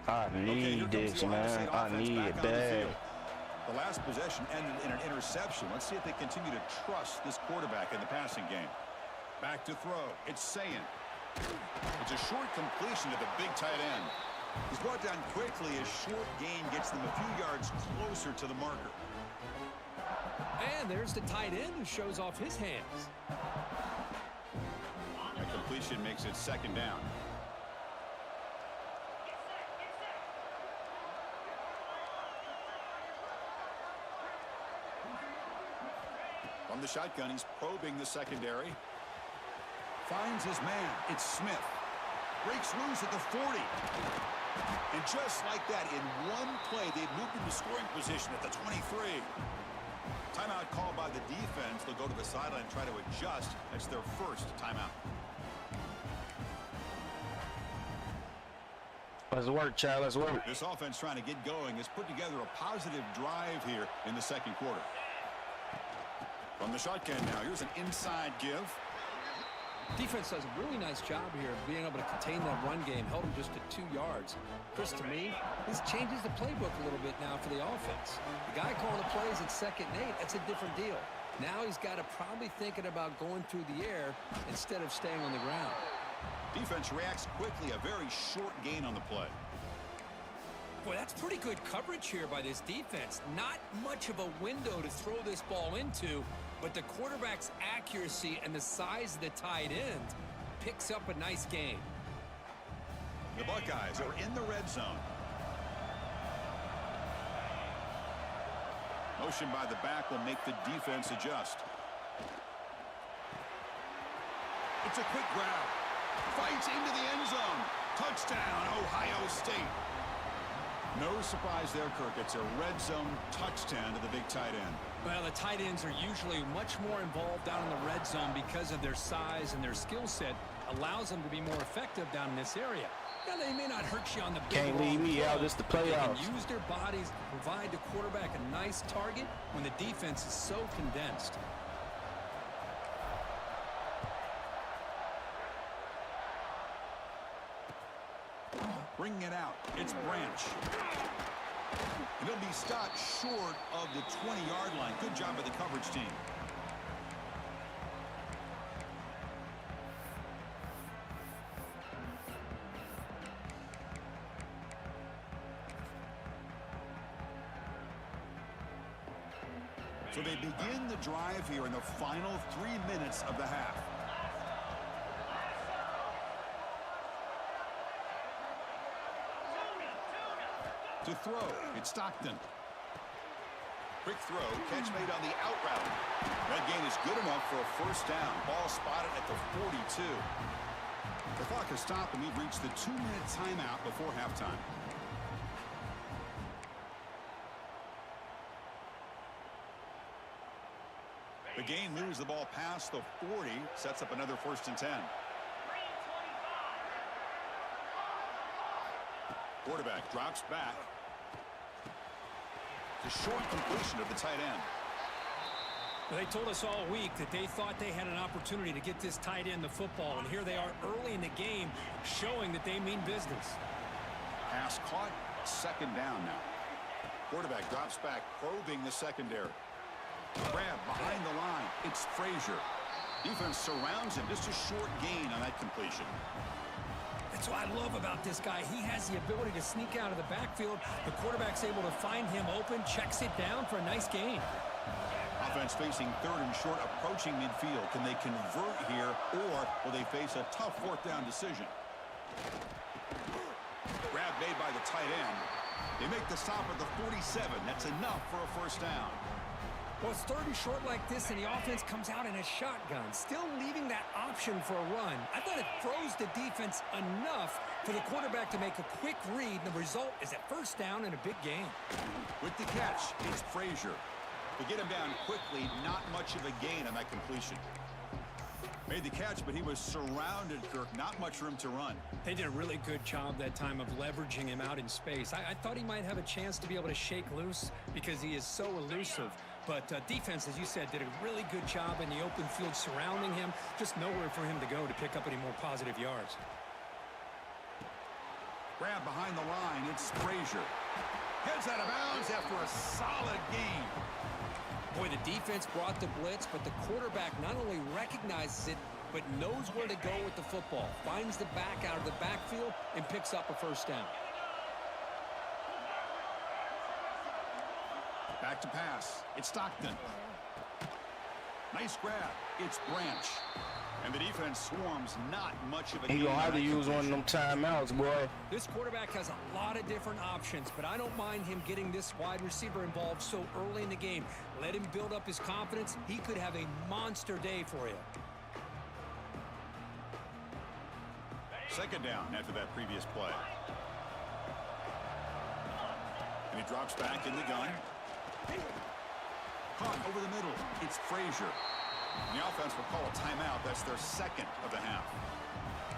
I need this, man. I need it bad. The last possession ended in an interception. Let's see if they continue to trust this quarterback in the passing game. Back to throw. It's Sayin. It's a short completion to the big tight end. He's brought down quickly. A short gain gets them a few yards closer to the marker. And there's the tight end who shows off his hands. A completion makes it second down. From the shotgun, he's probing the secondary. Finds his man. It's Smith. Breaks loose at the 40. And just like that, in one play, they've moved into scoring position at the 23. Timeout called by the defense. They'll go to the sideline and try to adjust. That's their first timeout. Let's work, Chad. Let's work. This offense trying to get going has put together a positive drive here in the second quarter. From the shotgun now, here's an inside give. Defense does a really nice job here of being able to contain that run game. Held him just at 2 yards. Chris, to me, this changes the playbook a little bit now for the offense. The guy calling the plays at 2nd and 8, that's a different deal. Now he's got to probably thinking about going through the air instead of staying on the ground. Defense reacts quickly. A very short gain on the play. Boy, that's pretty good coverage here by this defense. Not much of a window to throw this ball into, but the quarterback's accuracy and the size of the tight end picks up a nice gain. The Buckeyes are in the red zone. Motion by the back will make the defense adjust. It's a quick grab. Fights into the end zone. Touchdown, Ohio State. No surprise there, Kirk. It's a red zone touchdown to the big tight end. Well, the tight ends are usually much more involved down in the red zone because of their size, and their skill set allows them to be more effective down in this area. Now, they may not hurt you on the big Can't leave me out. This the playoffs. They can use their bodies to provide the quarterback a nice target when the defense is so condensed. Bringing it out. It's Branch. And he'll be stopped short of the 20-yard line. Good job by the coverage team. So they begin the drive here in the final 3 minutes of the half. To throw, it's Stockton. Quick throw, catch made on the out route. That gain is good enough for a first down. Ball spotted at the 42. The clock has stopped, and we've reached the 2-minute timeout before halftime. The gain moves the ball past the 40, sets up another 1st and 10. Quarterback drops back. The short completion of the tight end. Well, they told us all week that they thought they had an opportunity to get this tight end the football, and here they are early in the game showing that they mean business. Pass caught, 2nd down now. Quarterback drops back, probing the secondary. Grab behind the line. It's Frazier. Defense surrounds him. Just a short gain on that completion. That's what I love about this guy. He has the ability to sneak out of the backfield. The quarterback's able to find him open, checks it down for a nice gain. Offense facing 3rd and short, approaching midfield. Can they convert here, or will they face a tough 4th down decision? Grab made by the tight end. They make the stop at the 47. That's enough for a 1st down. Well, it's 3rd and short like this, and the offense comes out in a shotgun, still leaving that option for a run. I thought it froze the defense enough for the quarterback to make a quick read, and the result is a 1st down and a big gain. With the catch, it's Frazier. To get him down quickly, not much of a gain on that completion. Made the catch, but he was surrounded, Kirk. Not much room to run. They did a really good job that time of leveraging him out in space. I thought he might have a chance to be able to shake loose because he is so elusive. But defense, as you said, did a really good job in the open field surrounding him. Just nowhere for him to go to pick up any more positive yards. Grab behind the line. It's Frazier. Heads out of bounds after a solid gain. Boy, the defense brought the blitz, but the quarterback not only recognizes it, but knows where to go with the football. Finds the back out of the backfield and picks up a 1st down. Back to pass. It's Stockton. Nice grab. It's Branch. And the defense swarms not much of a He gonna have to use one of them timeouts, boy. This quarterback has a lot of different options, but I don't mind him getting this wide receiver involved so early in the game. Let him build up his confidence. He could have a monster day for you. 2nd down after that previous play. And he drops back in the gun. Caught over the middle. It's Frazier. The offense will call a timeout. That's their 2nd of the half.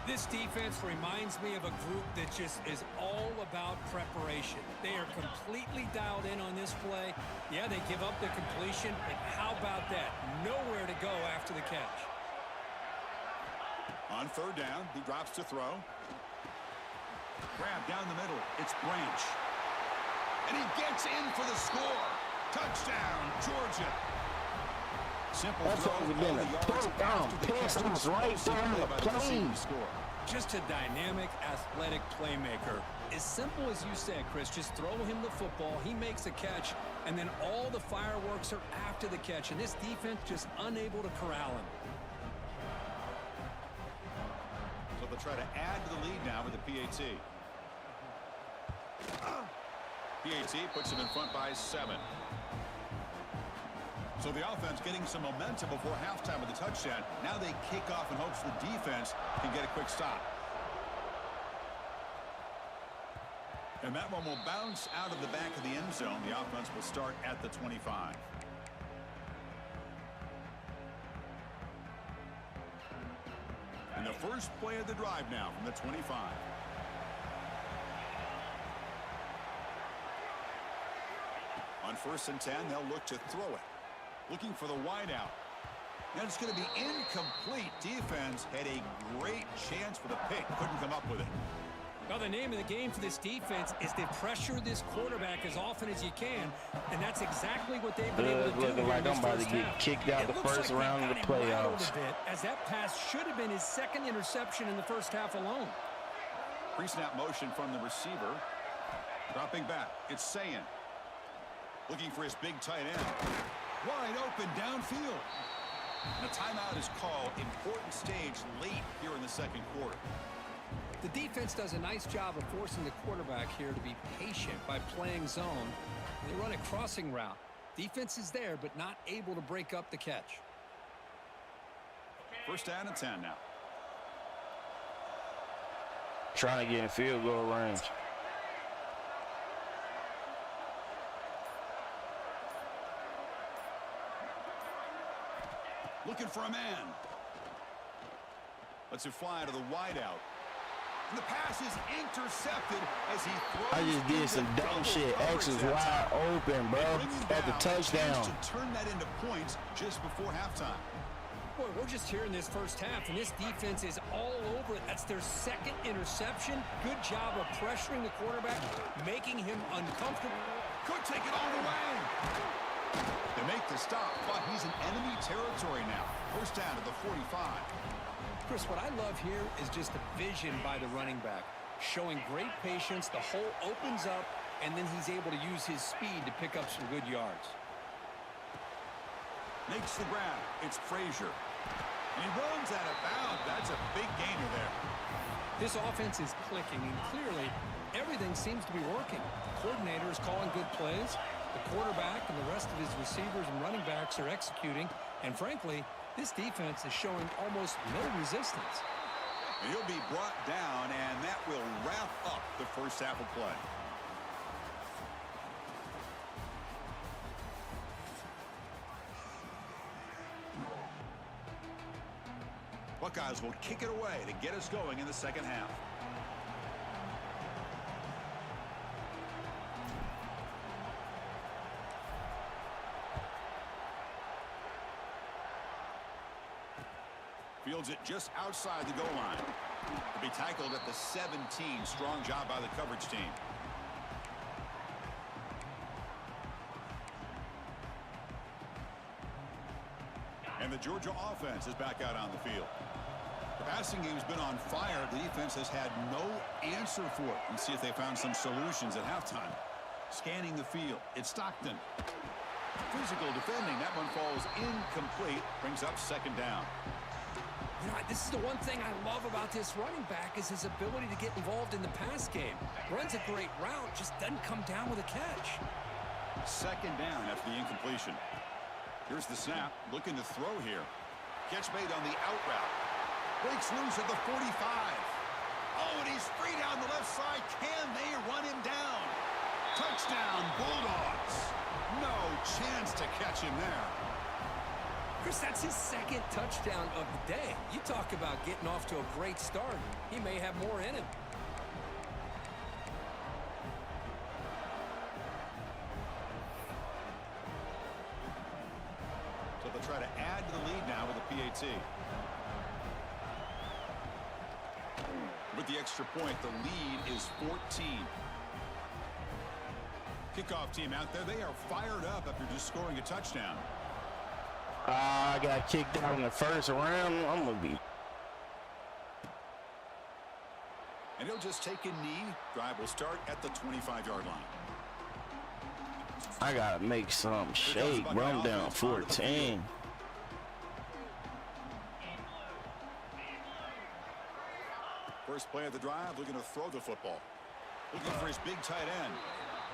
This defense reminds me of a group that just is all about preparation. They are completely dialed in on this play. Yeah, they give up the completion, but how about that? Nowhere to go after the catch. On 3rd down, he drops to throw. Grab down the middle. It's Branch. And he gets in for the score. Touchdown, Georgia. Simple throw. Been a touchdown pass right there on the plane. Just a dynamic, athletic playmaker. As simple as you said, Chris, just throw him the football. He makes a catch, and then all the fireworks are after the catch, and this defense just unable to corral him. So they'll try to add to the lead now with the PAT. PAT puts them in front by 7. So the offense getting some momentum before halftime with a touchdown. Now they kick off in hopes the defense can get a quick stop. And that one will bounce out of the back of the end zone. The offense will start at the 25. And the first play of the drive now from the 25. On 1st and 10, they'll look to throw it. Looking for the wide out. And it's going to be incomplete. Defense had a great chance for the pick. Couldn't come up with it. Well, the name of the game for this defense is to pressure this quarterback as often as you can, and that's exactly what they've been able to do. Looking like I'm about to get kicked out the first round of the playoffs. As that pass should have been his second interception in the first half alone. Pre-snap motion from the receiver. Dropping back. It's Sayan. Looking for his big tight end. Wide open downfield. And a timeout is called. Important stage late here in the second quarter. The defense does a nice job of forcing the quarterback here to be patient by playing zone. They run a crossing route. Defense is there, but not able to break up the catch. 1st down and 10 now. Trying to get in field goal range. Looking for a man. Lets it fly to the wideout. And the pass is intercepted as he throws. I just did some dumb shit. X is wide open, bro. At the touchdown. To turn that into points just before halftime. Boy, we're just here in this first half, and this defense is all over it. That's their second interception. Good job of pressuring the quarterback, making him uncomfortable. Could take it all the way. They make the stop, but he's in enemy territory now. 1st down to the 45. Chris, what I love here is just the vision by the running back. Showing great patience, the hole opens up, and then he's able to use his speed to pick up some good yards. Makes the grab. It's Frazier. And he runs out of bounds. That's a big gainer there. This offense is clicking, and clearly everything seems to be working. The coordinator is calling good plays. The quarterback and the rest of his receivers and running backs are executing. And frankly, this defense is showing almost no resistance. And he'll be brought down, and that will wrap up the first half of play. Buckeyes will kick it away to get us going in the second half. Fields it just outside the goal line. To be tackled at the 17. Strong job by the coverage team. And the Georgia offense is back out on the field. The passing game's been on fire. The defense has had no answer for it. Let's see if they found some solutions at halftime. Scanning the field. It's Stockton. Physical defending. That one falls incomplete. Brings up 2nd down. You know, this is the one thing I love about this running back is his ability to get involved in the pass game. Runs a great route, just doesn't come down with a catch. 2nd down after the incompletion. Here's the snap. Looking to throw here. Catch made on the out route. Breaks loose at the 45. Oh, and he's free down the left side. Can they run him down? Touchdown, Bulldogs. No chance to catch him there. Chris, that's his 2nd touchdown of the day. You talk about getting off to a great start. He may have more in him. So they'll try to add to the lead now with a PAT. With the extra point, the lead is 14. Kickoff team out there, they are fired up after just scoring a touchdown. I got kicked out in the first round. I'm going to be. And he'll just take a knee. Drive will start at the 25-yard line. I got to make some shake, bro. I'm down 14. First play of the drive, looking to throw the football. Looking for his big tight end.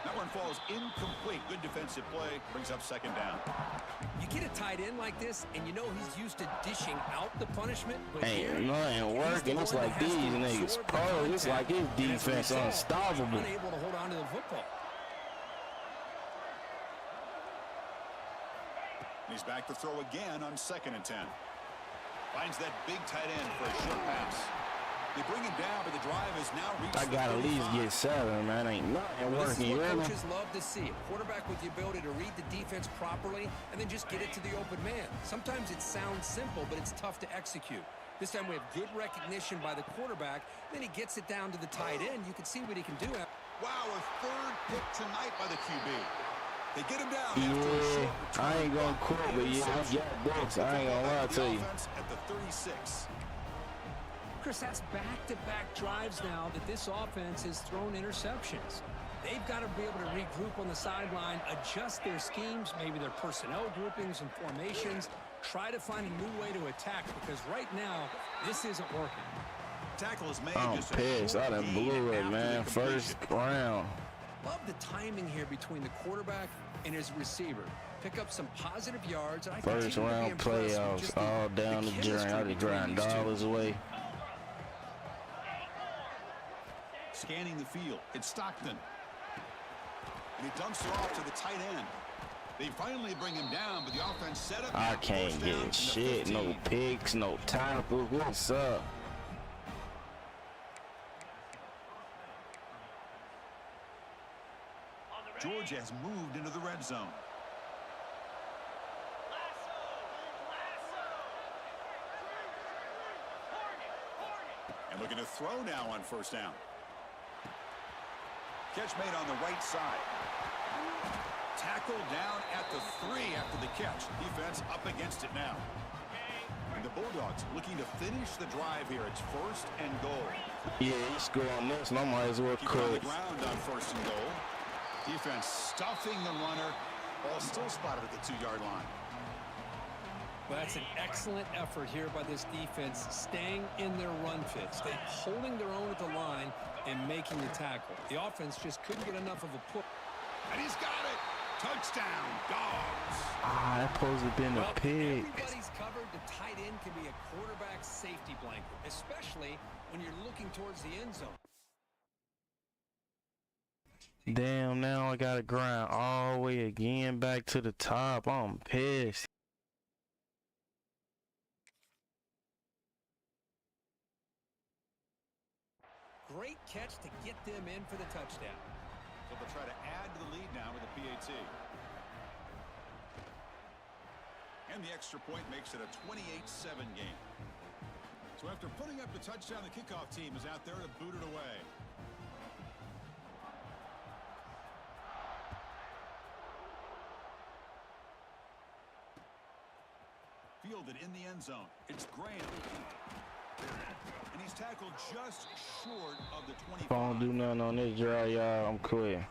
That one falls incomplete. Good defensive play. Brings up second down. You get a tight end like this, and you know he's used to dishing out the punishment. But ain't nothing working. It's like these niggas pro. It's like his defense unstoppable. Unable to hold on to the football. He's back to throw again on 2nd and 10. Finds that big tight end for a short pass. They bring him down, but the drive is now reached. I got to at least get 7, man. Ain't nothing working. This is what coaches love to see. A quarterback with the ability to read the defense properly and then just get it to the open man. Sometimes it sounds simple, but it's tough to execute. This time we have good recognition by the quarterback. Then he gets it down to the tight end. You can see what he can do. Wow, a 3rd pick tonight by the QB. They get him down. Yeah, I ain't gonna quit, but yeah, I got books. I ain't gonna lie to you. At the 36. Chris, that's back-to-back drives now that this offense has thrown interceptions. They've got to be able to regroup on the sideline, adjust their schemes, maybe their personnel groupings and formations, try to find a new way to attack, because right now, this isn't working. Tackle is made. I'm pissed. I done blew it, man. 1st round. Love the timing here between the quarterback and his receiver. Pick up some positive yards. And I 1st round playoffs, all down the journey. I just grind dollars away. Scanning the field. It's Stockton. And he dumps it off to the tight end. They finally bring him down, but the offense set up. I can't get shit. No picks, no tackles. What's up? Georgia has moved into the red zone. And looking to throw now on 1st down. Catch made on the right side. Tackle down at the 3 after the catch. Defense up against it now. And the Bulldogs looking to finish the drive here. It's 1st and goal. Yeah, he's scoring this, and I might as well Keep it on the quit. ground on 1st and goal. Defense stuffing the runner. Ball still spotted at the 2-yard line. Well, that's an excellent effort here by this defense, staying in their run fits. They're holding their own at the line and making the tackle. The offense just couldn't get enough of a push. And he's got it. Touchdown, Dogs. Ah, that supposed to have been a pick. Everybody's covered. The tight end can be a quarterback's safety blanket, especially when you're looking towards the end zone. Damn, now I gotta grind all the way again back to the top. I'm pissed. Great catch to get them in for the touchdown. So they'll try to add to the lead now with a PAT. And the extra point makes it a 28-7 game. So after putting up the touchdown, the kickoff team is out there to boot it away. Fielded in the end zone. It's Graham. And he's tackled just short of the 25. If I don't do nothing on this drive, y'all, I'm quitting.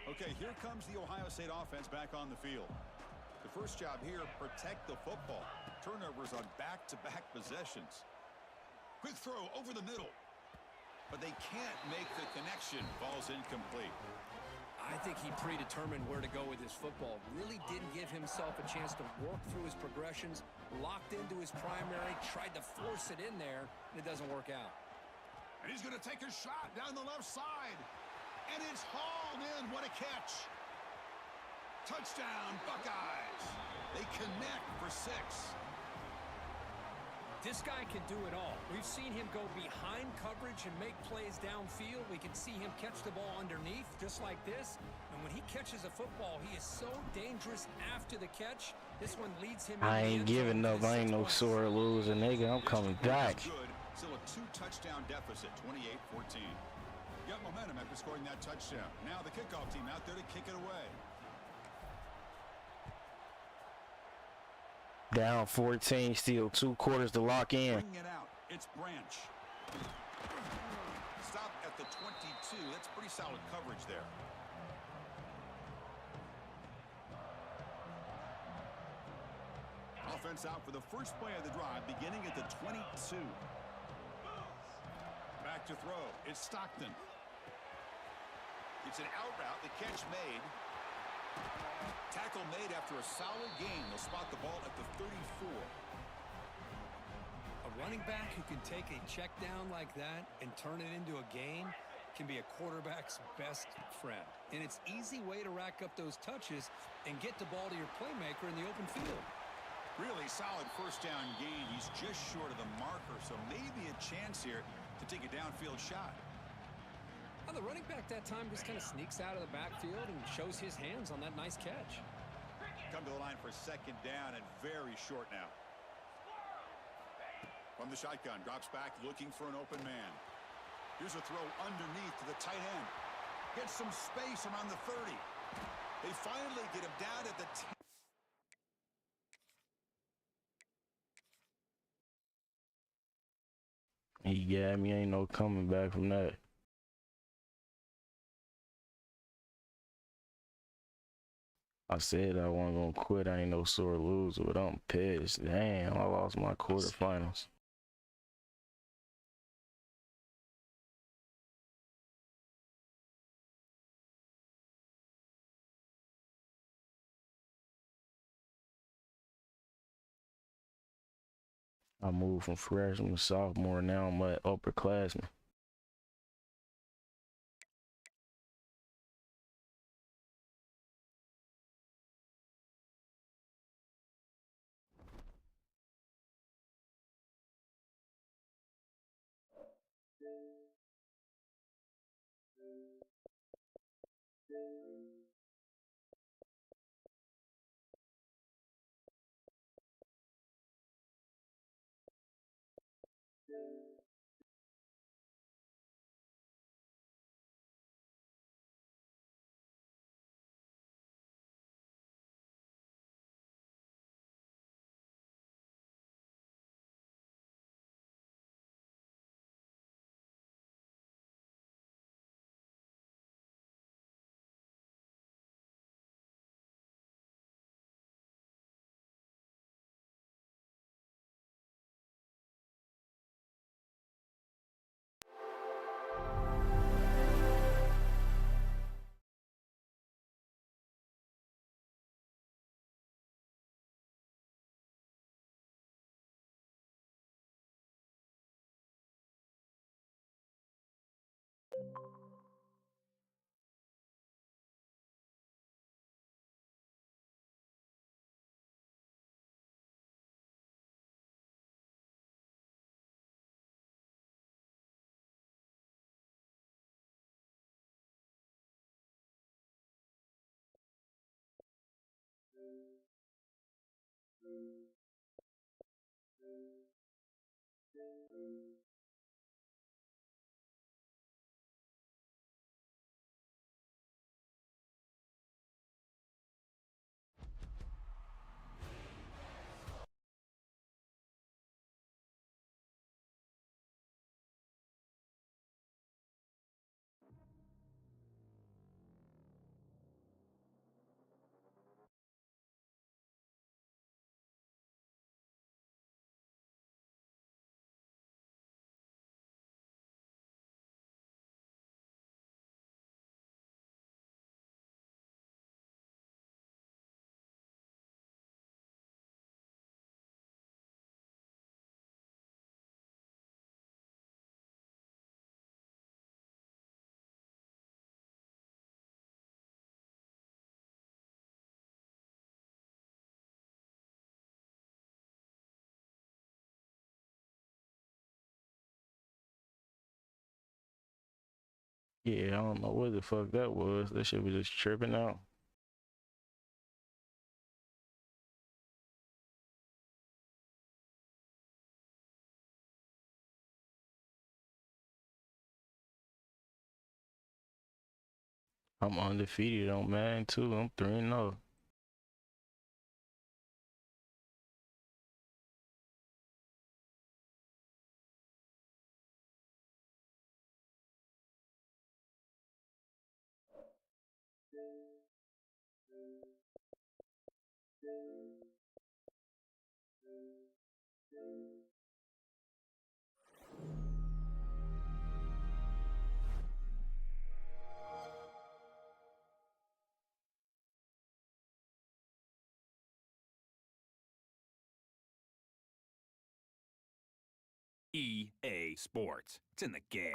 Okay, here comes the Ohio State offense back on the field. The first job here, protect the football. Turnovers on back-to-back possessions. Quick throw over the middle. But they can't make the connection. Ball's incomplete. I think he predetermined where to go with his football. Really didn't give himself a chance to work through his progressions. Locked into his primary. Tried to force it in there. And it doesn't work out. And he's going to take a shot down the left side. And it's hauled in. What a catch. Touchdown, Buckeyes. They connect for 6. This guy can do it all. We've seen him go behind coverage and make plays downfield. We can see him catch the ball underneath, just like this. And when he catches a football, he is so dangerous after the catch. This one leads him. I ain't giving up. I ain't no sore loser, nigga. I'm coming back. Good. Still a 2-touchdown deficit, 28-14. Got momentum after scoring that touchdown. Now the kickoff team out there to kick it away. Down 14, still 2 quarters to lock in. Bringing it out. It's Branch. Stop at the 22. That's pretty solid coverage there. Offense out for the first play of the drive, beginning at the 22. Back to throw. It's Stockton. It's an out route. The catch made. Tackle made after a solid gain. They'll spot the ball at the 34. A running back who can take a check down like that and turn it into a gain can be a quarterback's best friend. And it's an easy way to rack up those touches and get the ball to your playmaker in the open field. Really solid first down gain. He's just short of the marker, so maybe a chance here to take a downfield shot. Well, the running back that time just kind of sneaks out of the backfield and shows his hands on that nice catch. Come to the line for second down and very short now. From the shotgun, drops back looking for an open man. Here's a throw underneath to the tight end. Gets some space around the 30. They finally get him down at the 10. He got me. Ain't no coming back from that. I said I wasn't going to quit. I ain't no sore loser, but I'm pissed. Damn, I lost my quarterfinals. I moved from freshman to sophomore. Now I'm an upperclassman. Yeah, I don't know what the fuck that was. That shit was just tripping out. I'm undefeated on Madden too. I'm 3-0. EA Sports. It's in the game.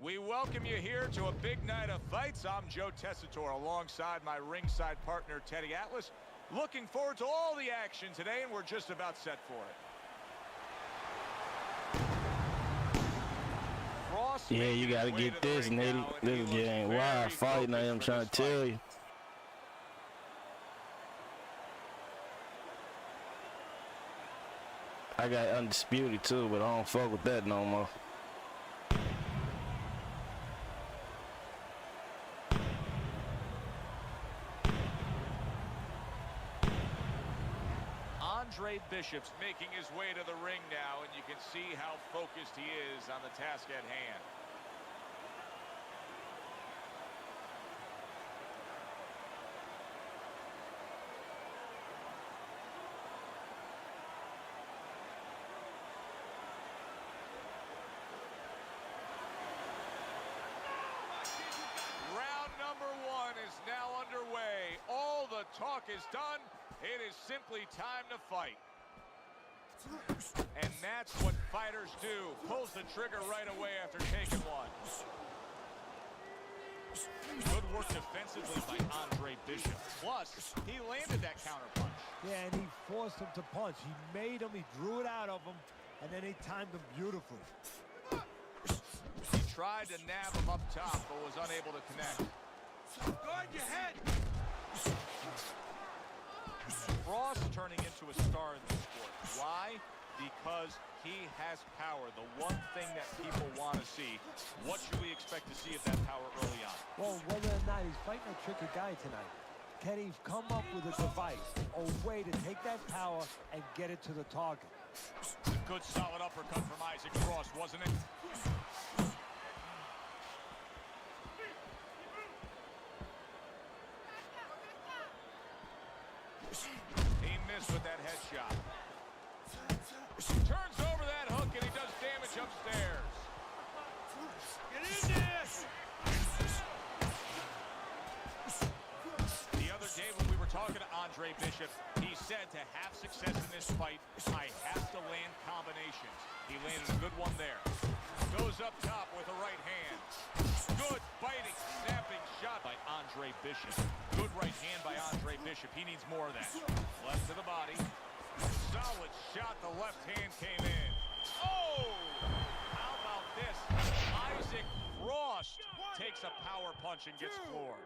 We welcome you here to a big night of fights. I'm Joe Tessitore alongside my ringside partner, Teddy Atlas. Looking forward to all the action today, and we're just about set for it. Frost, Yeah, you got to get this, Nitty. This game wild fighting, I am trying to tell you. I got Undisputed too, but I don't fuck with that no more. Andre Bishop's making his way to the ring now, and you can see how focused he is on the task at hand. Round number 1 is now underway. All the talk is done. It is simply time to fight. And that's what fighters do. Pulls the trigger right away after taking one. Good work defensively by Andre Bishop. Plus, he landed that counter punch. Yeah, and he forced him to punch. He made him, he drew it out of him, and then he timed him beautifully. He tried to nab him up top, but was unable to connect. Guard your head! Frost turning into a star in the sport. Why? Because he has power, the one thing that people want to see. What should we expect to see of that power early on? Well, whether or not he's fighting a tricky guy tonight, can he come up with a device, a way to take that power and get it to the target? A good solid uppercut from Isaac Frost, wasn't it? He missed with that headshot. Turns over that hook and he does damage upstairs. Get in there! The other day when we were talking to Andre Bishop, he said to have success in this fight, I have to land combinations. He landed a good one there. Goes up top with a right hand. Good biting, snapping shot by Andre Bishop. Good right hand by Andre Bishop. He needs more of that. Left to the body. Solid shot. The left hand came in. Oh! How about this? Isaac Frost takes a power punch and gets floored.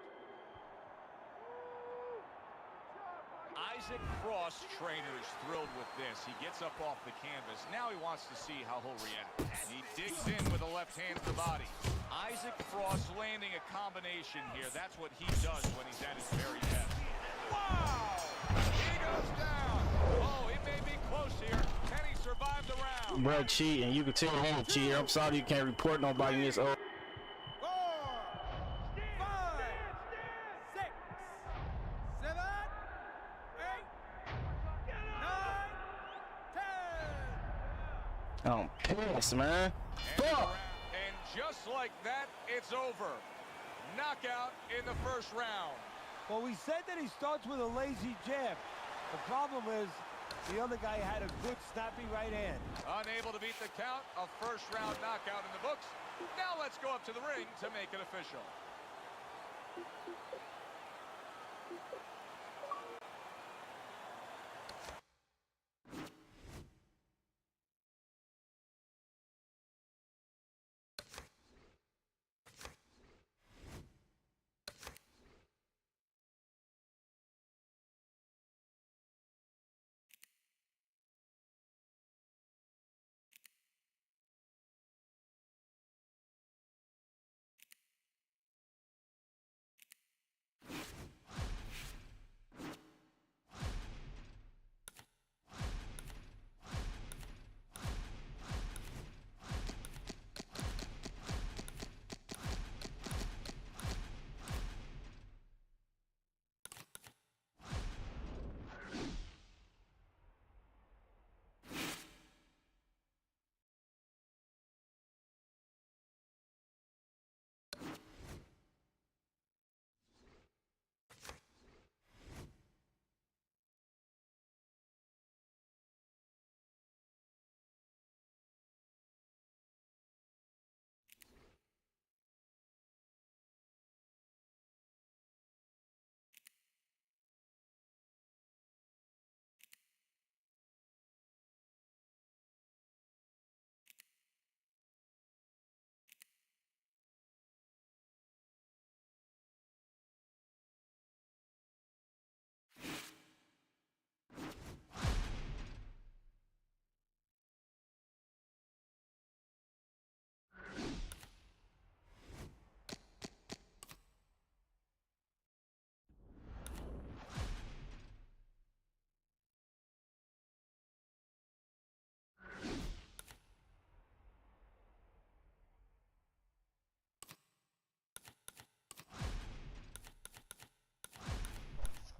Isaac Frost, trainer, is thrilled with this. He gets up off the canvas. Now he wants to see how he'll react. He digs in with a left hand to the body. Isaac Frost landing a combination here. That's what he does when he's at his very best. Wow! He goes down. Oh, it may be close here. Can he survive the round? Bro, cheating. You can tell him cheating. I'm sorry you can't report nobody in this. Oh, piss, man. Fuck! And just like that, it's over. Knockout in the first round. Well, we said that he starts with a lazy jab. The problem is the other guy had a good, snappy right hand. Unable to beat the count, a first-round knockout in the books. Now let's go up to the ring to make it official.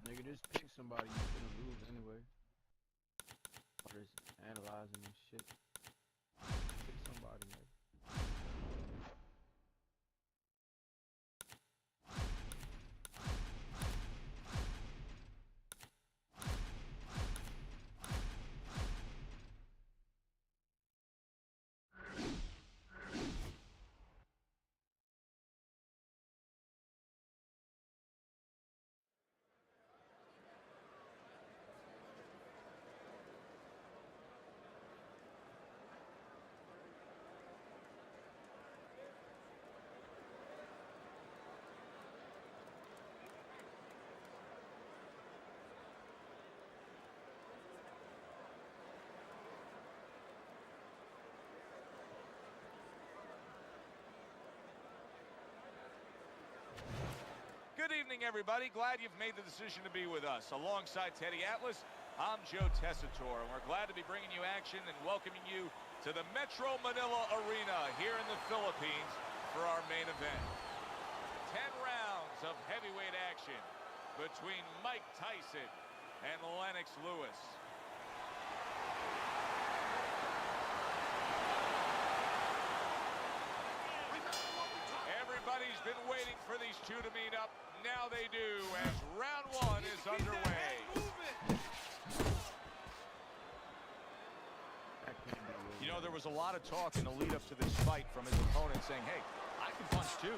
Nigga, just pick somebody you finna lose anyway. Or just analyzing and shit. Pick somebody, nigga. Good evening, everybody. Glad you've made the decision to be with us. Alongside Teddy Atlas, I'm Joe Tessitore, and we're glad to be bringing you action and welcoming you to the Metro Manila Arena here in the Philippines for our main event. 10 rounds of heavyweight action between Mike Tyson and Lennox Lewis. Everybody's been waiting for these two to meet up. Now they do, as round one is underway. You know, there was a lot of talk in the lead up to this fight from his opponent saying, hey, I can punch too.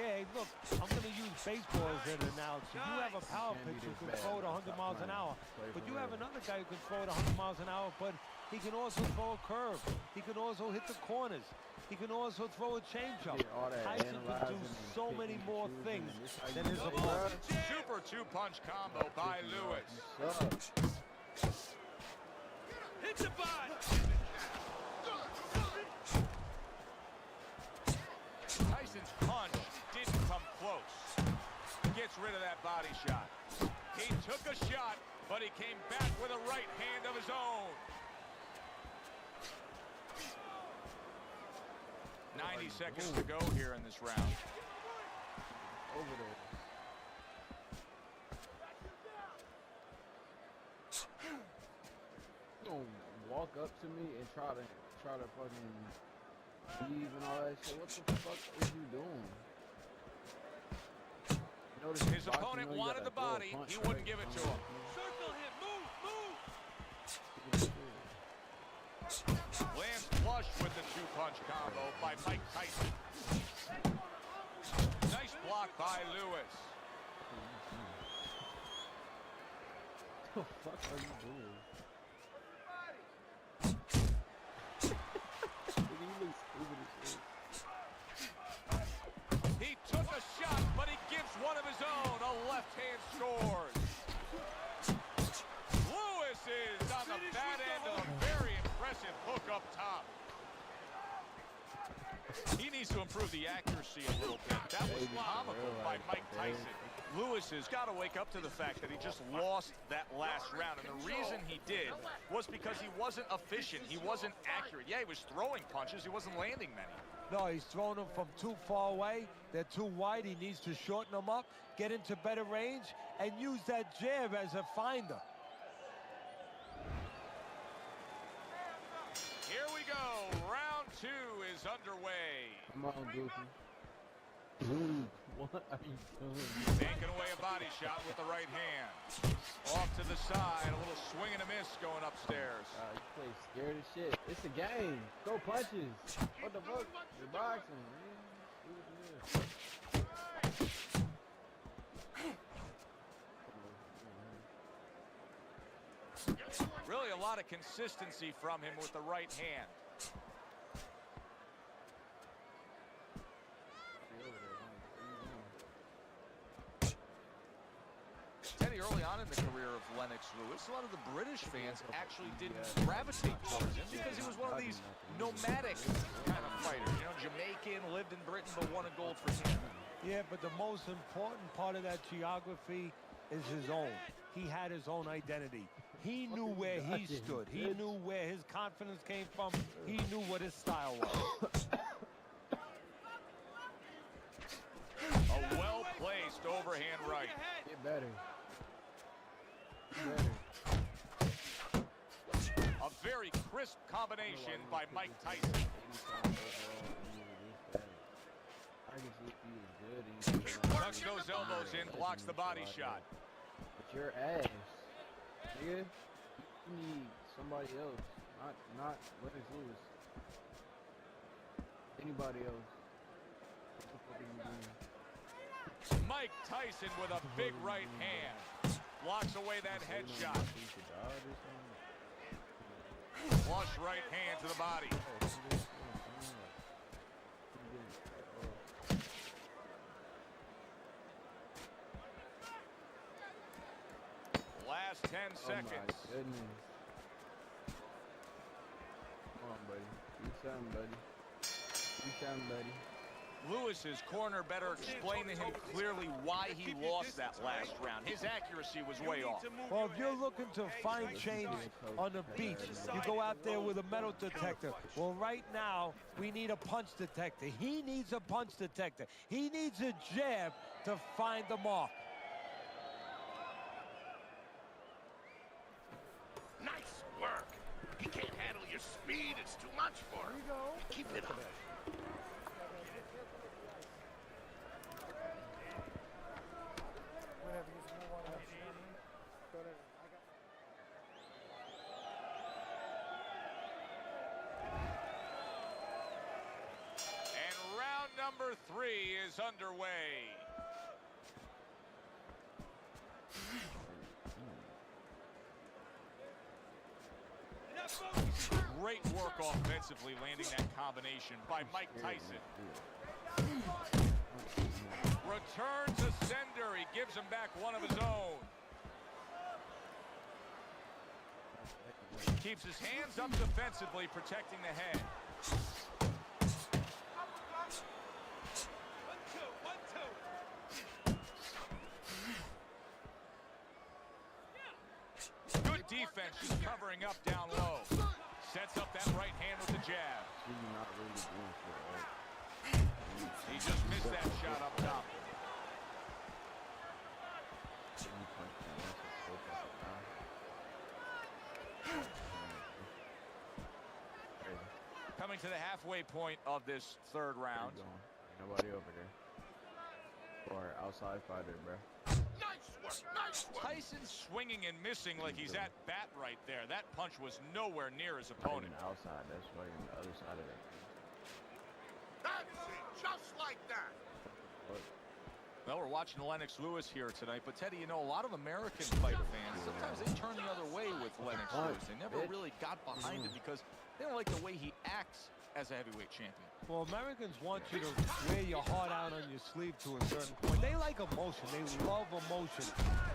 Yeah, hey, look, I'm going to use baseball as an analogy. You have a power pitcher who can throw it 100 miles an hour, but you have another guy who can throw it 100 miles an hour, but he can also throw a curve. He can also hit the corners. He can also throw a changeup. Tyson can do so many more things than his opponent. Super two-punch combo by Lewis. Hits a butt. Tyson's punch didn't come close. Gets rid of that body shot. He took a shot, but he came back with a right hand of his own. 90 seconds to go here in this round. Over there. You don't walk up to me and try to fucking leave and all that shit. What the fuck is you doing? His opponent wanted the body. He wouldn't give it to him. Circle him. Move. Lands flush with the two-punch combo by Mike Tyson. Nice block by Lewis. What the fuck are you doing? You look stupid as shit. He took a shot, but he gives one of his own. A left hand scores. Lewis is on the bad end of a very impressive hook up top. He needs to improve the accuracy a little bit. That was comical by Mike Tyson. Lewis has got to wake up to the fact that he just lost that last round. And the reason he did was because he wasn't efficient. He wasn't accurate. Yeah, he was throwing punches. He wasn't landing many. No, he's throwing them from too far away. They're too wide. He needs to shorten them up, get into better range, and use that jab as a finder. Here we go. Round 2 is underway. Come on, Goofy. What are you doing? Taking away a body shot with the right hand. Off to the side. A little swing and a miss going upstairs. You play scared as shit. It's a game. Throw punches. What the fuck? You're boxing, man. Really a lot of consistency from him with the right hand. Teddy, early on in the career of Lennox Lewis, a lot of the British fans actually didn't gravitate towards him because he was one of these nomadic kind of fighters. You know, Jamaican, lived in Britain, but won a gold for him. Yeah, but the most important part of that geography is his own. He had his own identity. He knew where he stood. He knew where his confidence came from. He knew what his style was. A well-placed overhand right. Get better. A very crisp combination by Mike Tyson. Tucks those elbows in, blocks the body shot. But your ass, nigga, you need somebody else, not Lennox Lewis. Anybody else. What the fuck are you doing? Mike Tyson with a big right hand. Blocks away that headshot. Flush right hand to the body. Last 10 seconds. Oh my goodness. Come on, buddy. Do something, buddy. Do something, buddy. Lewis's corner better explain to him clearly why he lost that last round. His accuracy was way off. Well, if you're looking to find change on the beach, you go out there with a metal detector. Well, right now, we need a punch detector. He needs a punch detector. He needs a jab to find the mark. Nice work. He can't handle your speed. It's too much for him. Keep it up. And round number 3 is underway. Great work offensively, landing that combination by Mike Tyson. Returns a sender. He gives him back one of his own. Keeps his hands up defensively, protecting the head. Good defense, just covering up down low. Sets up that right hand with the jab. He just missed that shot up top. Coming to the halfway point of this third round. Nobody over there. Or outside fighter, bro. Nice work, nice work. Tyson swinging and missing like he's at bat right there. That punch was nowhere near his opponent. Outside, that's right on the other side of it. That's it, just like that. Well, we're watching Lennox Lewis here tonight, but Teddy, you know, a lot of American fighter fans, sometimes they turn the other way with Lennox Lewis. They never really got behind him because they don't like the way he acts as a heavyweight champion. Well, Americans want you to wear your heart out on your sleeve to a certain point. They like emotion. They love emotion.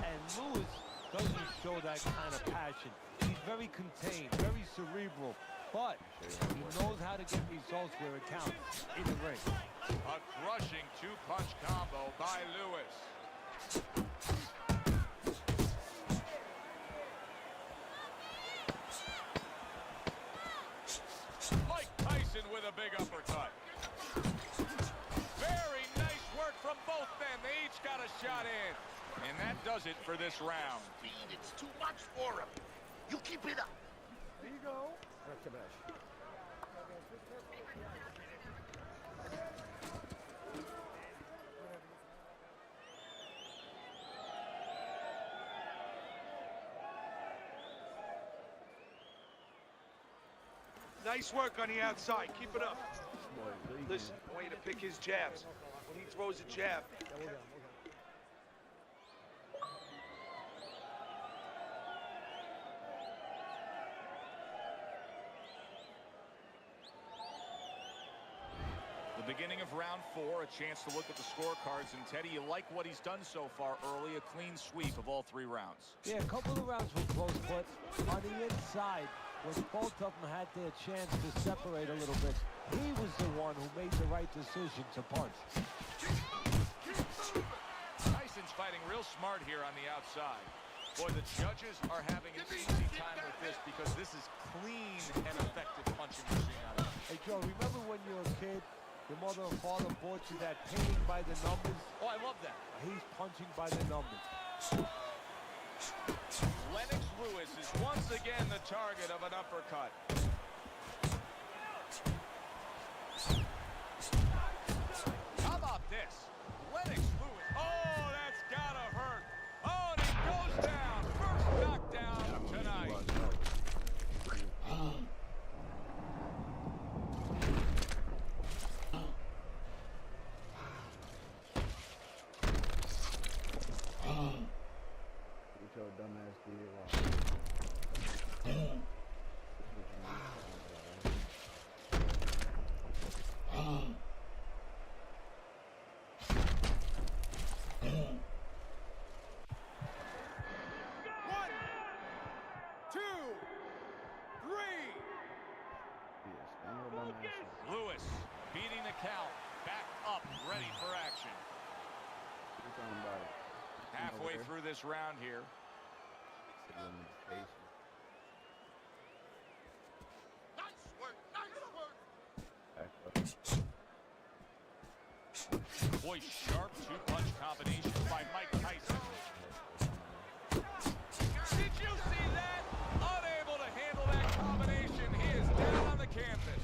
And Lewis doesn't show that kind of passion. He's very contained, very cerebral. But he knows how to get results where it counts in the ring. A crushing two-punch combo by Lewis. Mike Tyson with a big uppercut. Very nice work from both men. They each got a shot in. And that does it for this round. Speed, it's too much for him. You keep it up. There you go. Nice work on the outside. Keep it up. Listen, I want you to pick his jabs. When he throws a jab, The beginning of round 4, a chance to look at the scorecards. And Teddy, you like what he's done so far early, a clean sweep of all 3 rounds. Yeah, a couple of rounds were close, but on the inside, when both of them had their chance to separate a little bit, he was the one who made the right decision to punch. Tyson's fighting real smart here on the outside. Boy, the judges are having an easy time with this because this is clean and effective punching machine out of it. Hey, Joe, remember when you were a kid, your mother and father bought you that painting by the numbers? Oh, I love that. He's punching by the numbers. Lennox Lewis is once again the target of an uppercut. How about this? Lennox Lewis. Oh, that's gotta hurt. Oh, and he goes down. First knockdown tonight. What your dumbass did wrong. Lewis beating the count. Back up, ready for action. Halfway through this round here. Nice work, nice work. Boy, sharp two-punch combination by Mike Tyson. Did you see that? Unable to handle that combination. He is down on the canvas.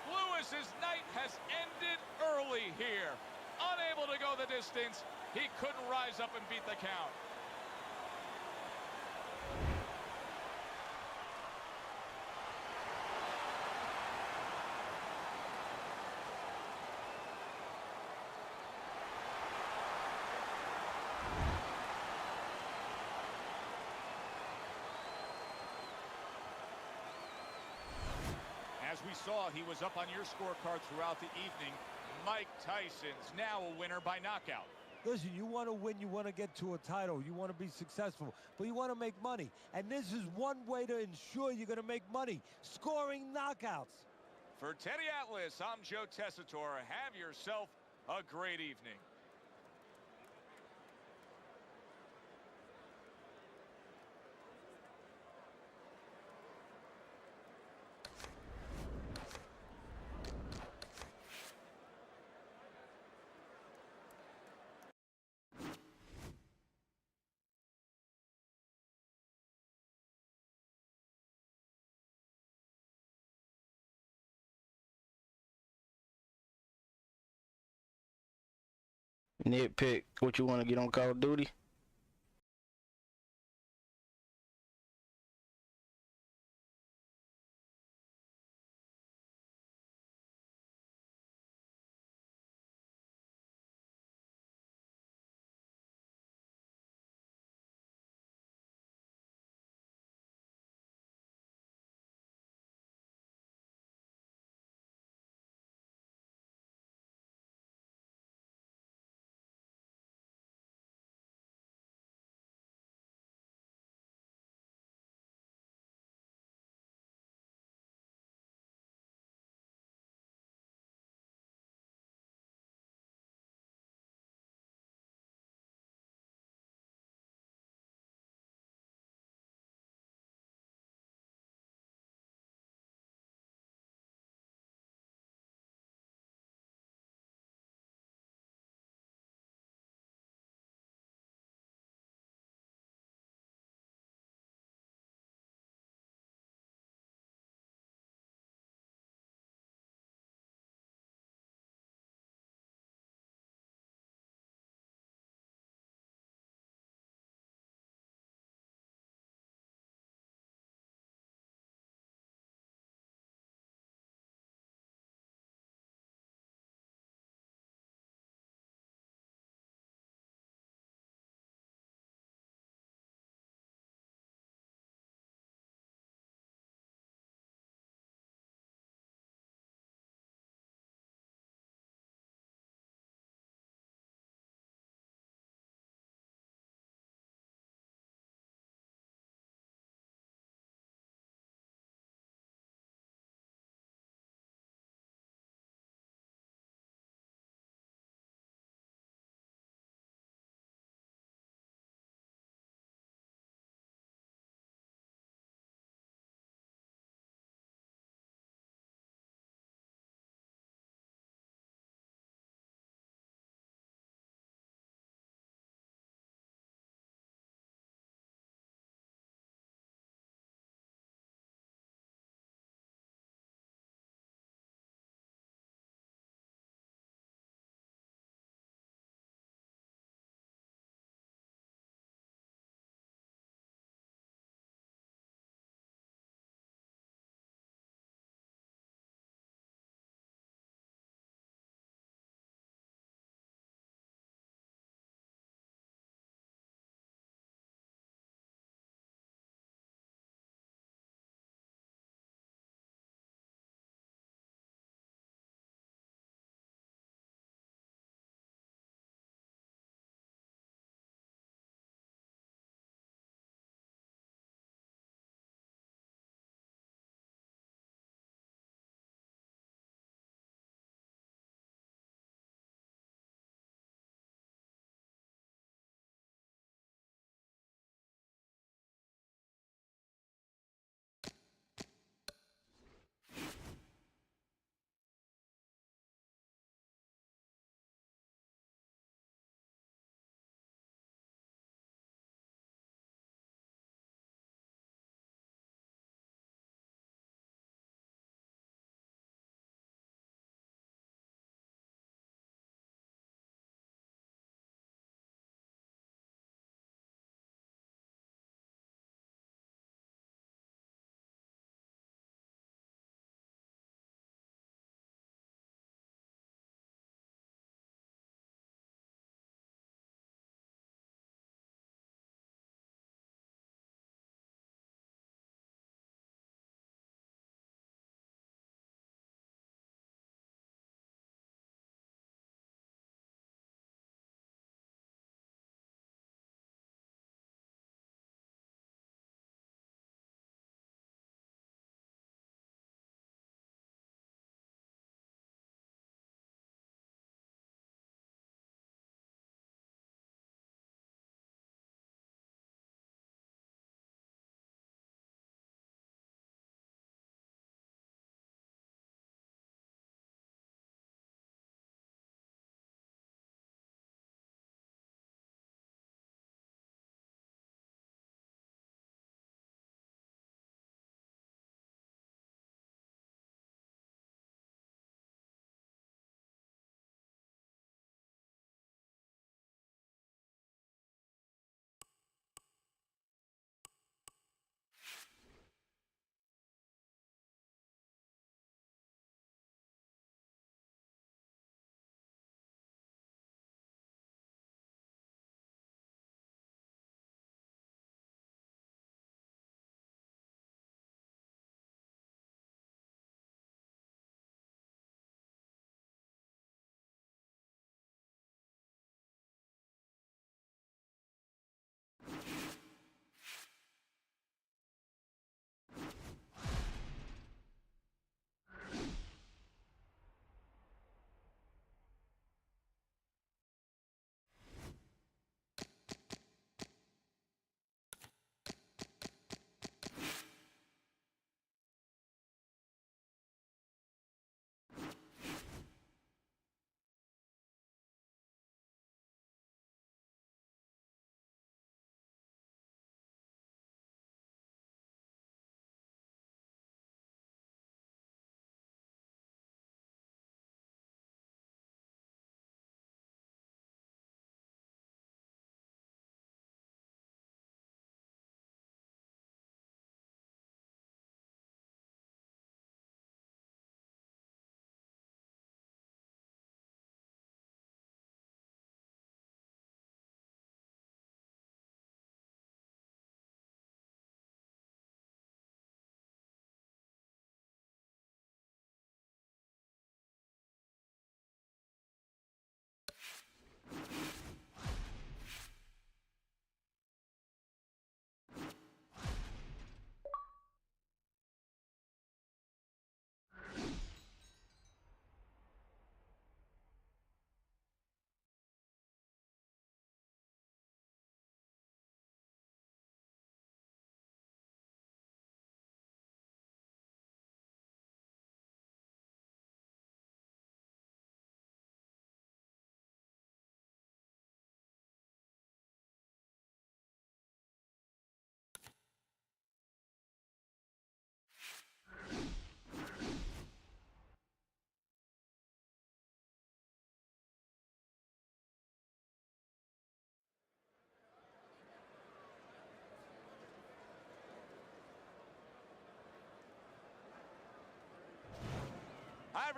Lewis's night has ended early here. Unable to go the distance, he couldn't rise up and beat the count. As we we saw, he was up on your scorecard throughout the evening. Mike Tyson's now a winner by knockout. Listen, you want to win, you want to get to a title, you want to be successful, but you want to make money. And this is one way to ensure you're going to make money, scoring knockouts. For Teddy Atlas, I'm Joe Tessitore. Have yourself a great evening. Nitpick, what you want to get on Call of Duty?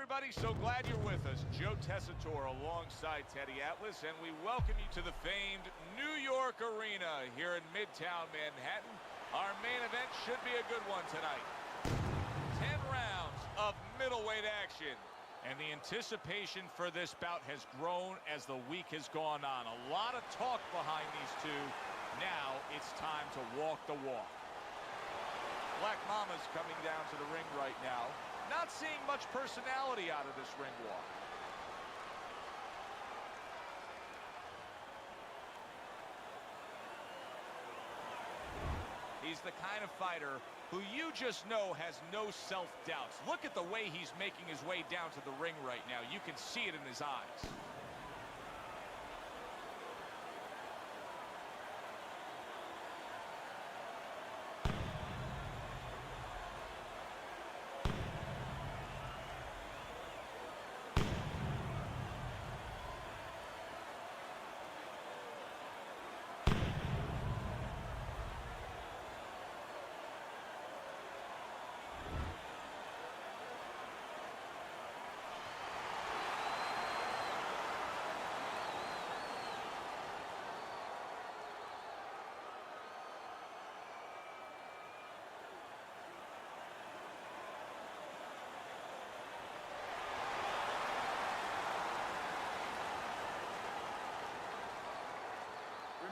everybody. So glad you're with us. Joe Tessitore alongside Teddy Atlas, and we welcome you to the famed New York Arena here in Midtown Manhattan. Our main event should be a good one tonight. 10 rounds of middleweight action. And the anticipation for this bout has grown as the week has gone on. A lot of talk behind these two. Now it's time to walk the walk. Black Mama's coming down to the ring right now. Not seeing much personality out of this ring walk. He's the kind of fighter who you just know has no self-doubts. Look at the way he's making his way down to the ring right now. You can see it in his eyes.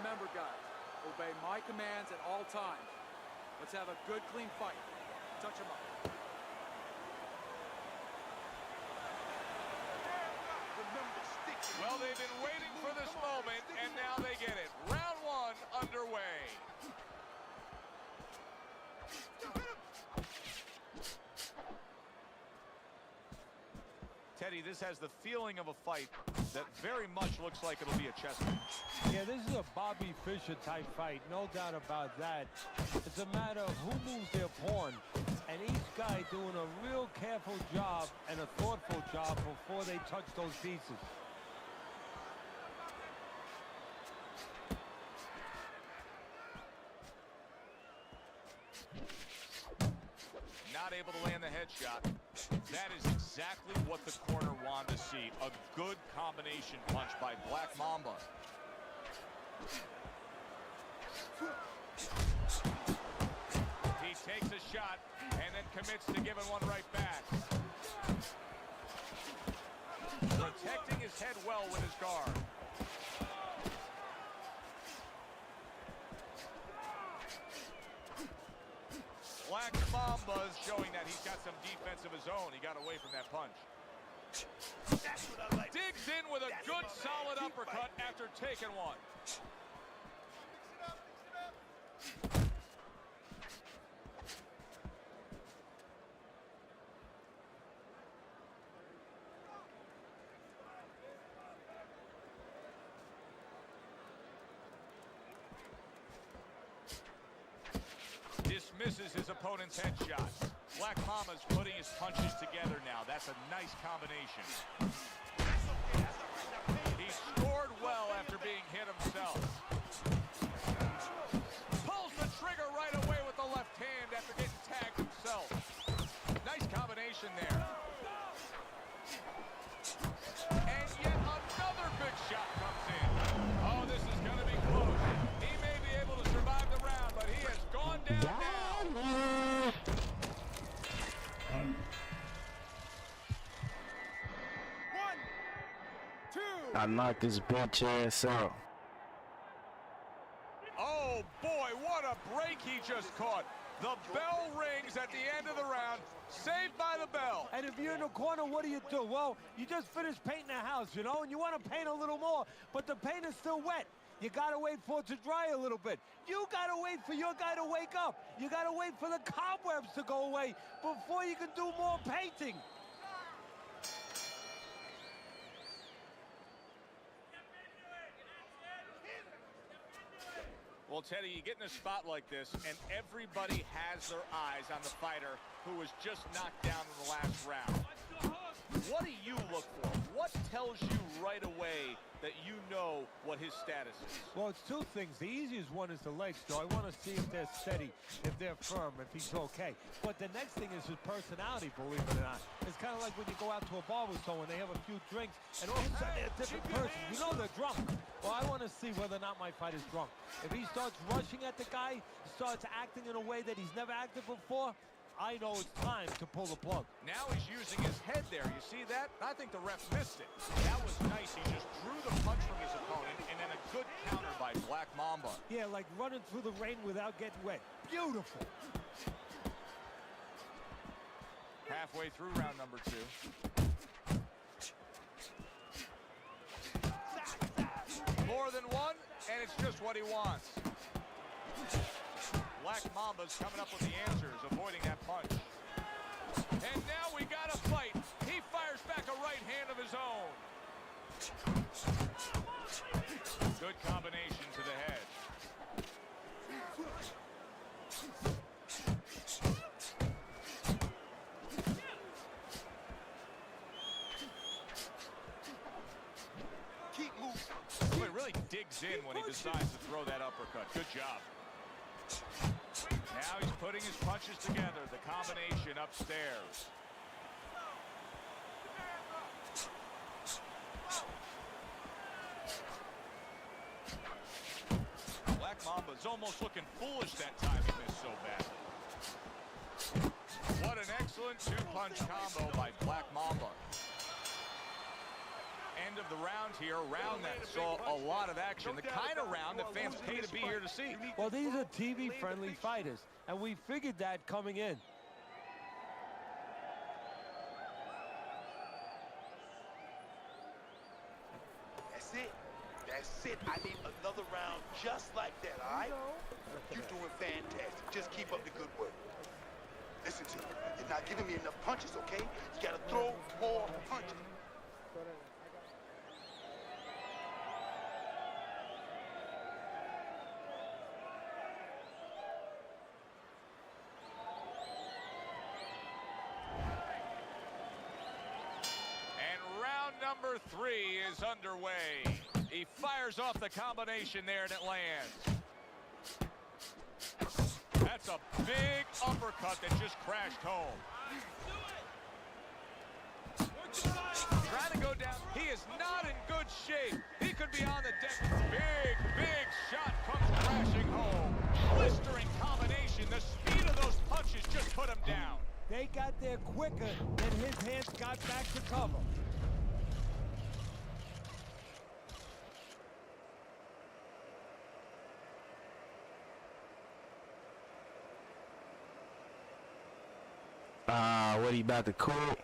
Remember, guys, obey my commands at all times. Let's have a good, clean fight. Touch him up. Well, they've been waiting for this moment, and now they get it. Round one underway. Teddy, this has the feeling of a fight that very much looks like it'll be a chess match. Yeah, this is a Bobby Fischer type fight, no doubt about that. It's a matter of who moves their pawn, and each guy doing a real careful job and a thoughtful job before they touch those pieces. Not able to land the headshot. That is exactly what the corner wanted to see. A good combination punch by Black Mamba. He takes a shot and then commits to giving one right back. Protecting his head well with his guard. Black Mamba's showing that he's got some defense of his own. He got away from that punch. Digs in with a good solid uppercut after taking one. Dismisses his opponent's headshots. Black Mama's putting his punches together now. That's a nice combination. He scored well after being hit himself. Pulls the trigger right away with the left hand after getting tagged himself. Nice combination there. And yet another big shot comes in. Oh, this is going to be close. He may be able to survive the round, but he has gone down now. I knocked this bitch ass out. Oh boy, what a break he just caught. The bell rings at the end of the round. Saved by the bell. And if you're in the corner, what do? Well, you just finished painting the house, you know, and you want to paint a little more, but the paint is still wet. You got to wait for it to dry a little bit. You got to wait for your guy to wake up. You got to wait for the cobwebs to go away before you can do more painting. Well, Teddy, you get in a spot like this, and everybody has their eyes on the fighter who was just knocked down in the last round. What do you look for? What tells you right away that you know what his status is? Well, it's two things. The easiest one is the legs, Joe. I want to see if they're steady, if they're firm, if he's okay. But the next thing is his personality, believe it or not. It's kind of like when you go out to a bar with someone, they have a few drinks, and all of a sudden they're a different person. You know they're drunk. Well, I want to see whether or not my fighter's drunk. If he starts rushing at the guy, starts acting in a way that he's never acted before, I know it's time to pull the plug. Now he's using his head there. You see that? I think the ref missed it. That was nice. He just drew the punch from his opponent, and then a good counter by Black Mamba. Yeah, like running through the rain without getting wet. Beautiful. Halfway through round number 2. More than one, and it's just what he wants. Black Mamba's coming up with the answers, avoiding that punch. And now we got a fight. He fires back a right hand of his own. Good combination to the head. Keep moving. Well, he really digs in when he decides to throw that uppercut. Good job. Now he's putting his punches together. The combination upstairs. Black Mamba's almost looking foolish that time he missed so badly. What an excellent two-punch combo by Black Mamba. End of the round here, a round that saw a lot of action, the kind of round that fans pay to be here to see. Well, these are TV-friendly fighters, and we figured that coming in. That's it. That's it. I need another round just like that, all right? You're doing fantastic. Just keep up the good work. Listen to me. You're not giving me enough punches, okay? You gotta throw more punches. Number 3 is underway. He fires off the combination there and it lands. That's a big uppercut that just crashed home. Trying to go down. He is not in good shape. He could be on the deck. Big shot comes crashing home. Blistering combination. The speed of those punches just put him down. They got there quicker than his hands got back to cover. What he about to quit?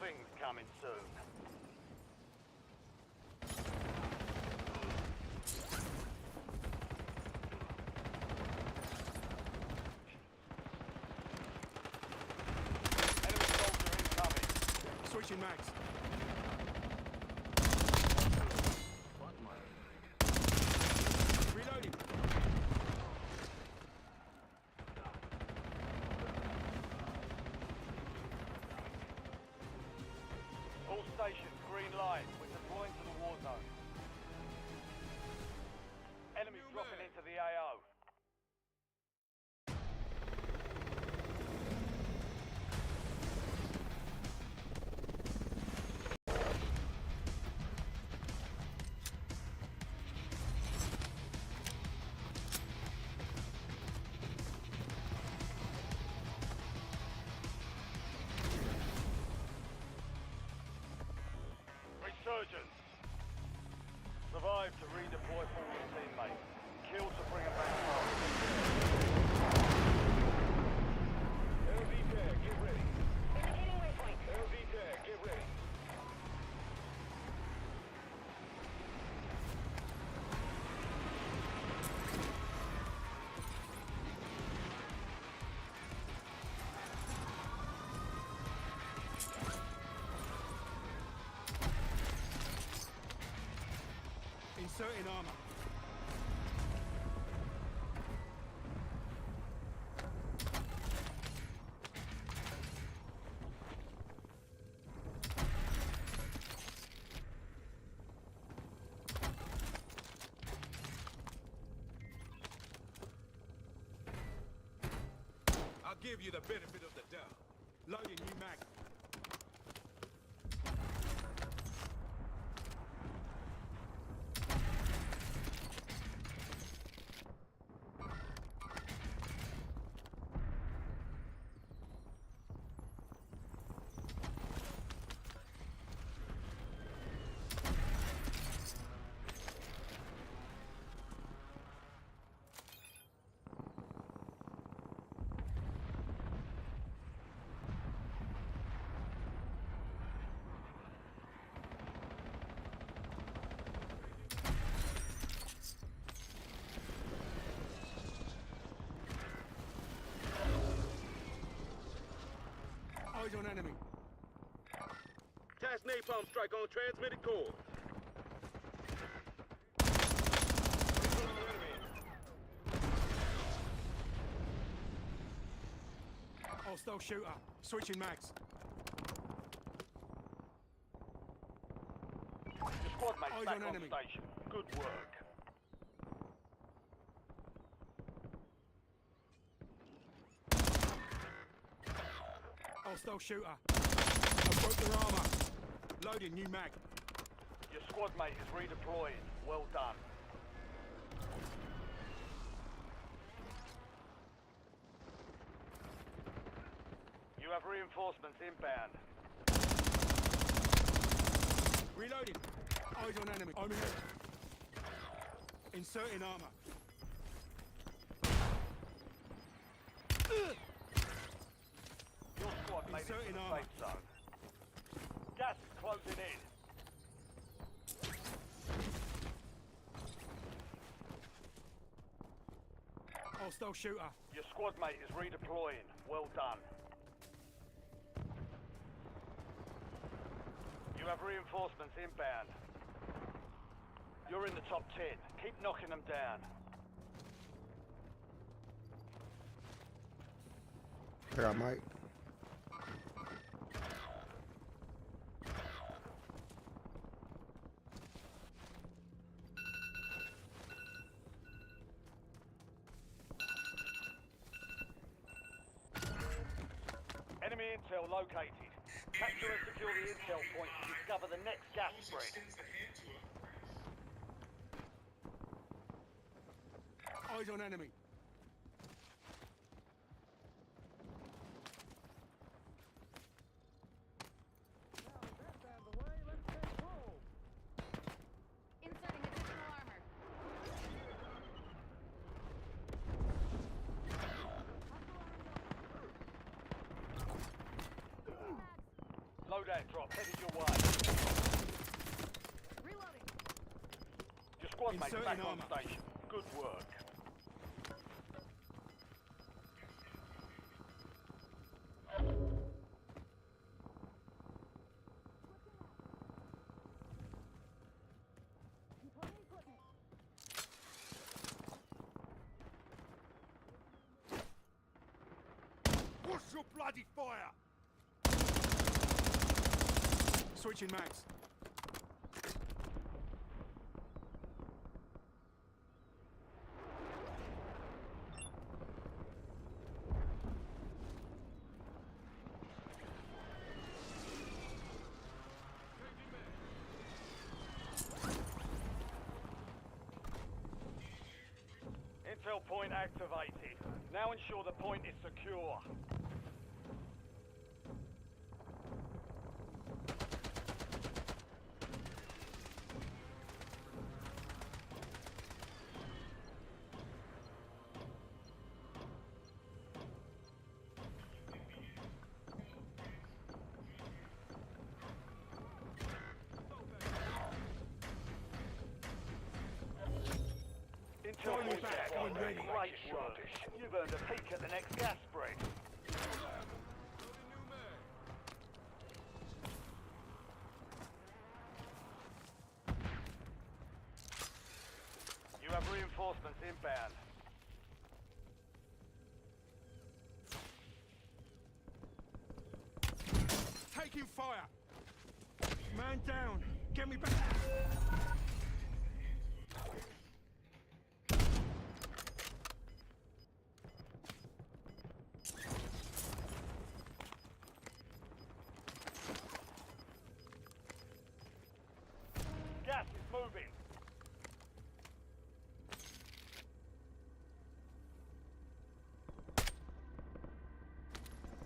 things coming soon. Enemy soldier incoming. Switching max. Reloading. All stations, green light. We're deploying to the war zone. Enemy dropping into the AO. Resurgence. Survive to redeploy fallen teammates. Kill to bring them back home. LV tag, get ready. Indicating waypoint. LV tag, get ready. Inserting armor. I'll give you the benefit of the doubt. Loading new mag. Eyes on enemy. Task napalm strike on transmitted core. Hostile shooter. Switching mags. Your squad mate's Eyes back on on enemy. station. Good work. Hostile shooter. I broke their armor. Loading new mag. Your squad mate is redeploying. Well done. You have reinforcements inbound. Reloading. Eyes on enemy. I'm here. Inserting armor. Your squad mate is in Inserting the armor. safe zone. Gas is closing in. Hostile shooter. Your squad mate is redeploying. Well done. You have reinforcements inbound. You're in the top 10. Keep knocking them down. I got Mike. Enemy intel located. Capture and secure the intel point to discover the next gas spread. Eyes on enemy. Inserting additional armor. loadout drop headed your way. Reloading. Your squad mate's Inserting back on armor. station. Good work. What's your bloody fire? Switching mags. Intel point activated. Now ensure the point is secure. Intel point activated. Great work. You've earned a peek at the next gas spread. You have reinforcements inbound. Taking fire. Man down. Get me back. Gas is moving.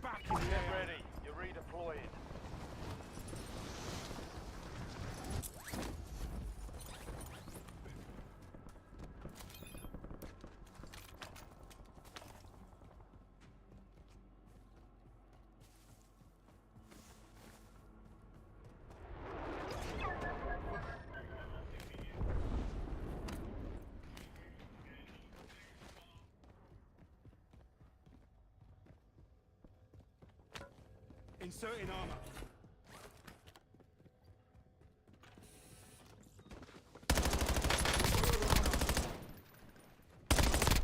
Back in Get there. ready. You're redeploying. Inserting armor.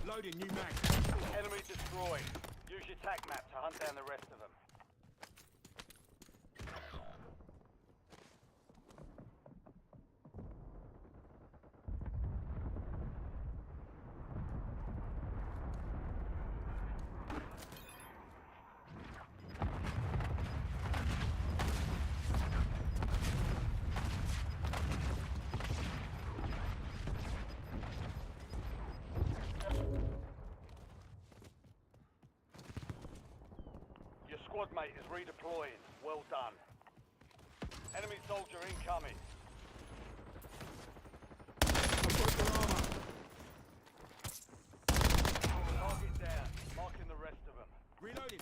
Loading new mag. Enemy destroyed. Use your tac map to hunt down the rest of them. Your squad mate is redeploying. Well done. Enemy soldier incoming. Target down. Marking the rest of them. Reloading.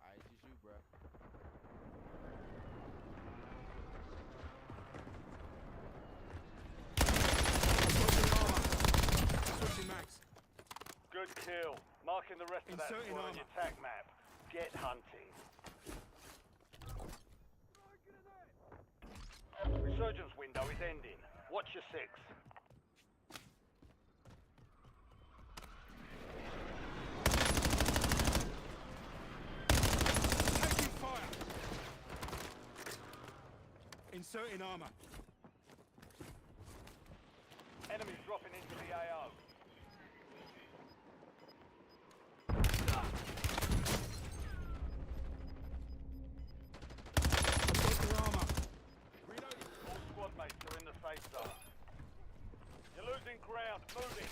Alright, just you, bro. Switching mags. Good kill. Marking the rest of that Inserting squad on armor. your tac map. Get hunting. Resurgence window is ending. Watch your six. Taking fire. Inserting armor. Enemies dropping into the AO. Armor. All squad mates are in the safe zone. You're losing ground. Moving.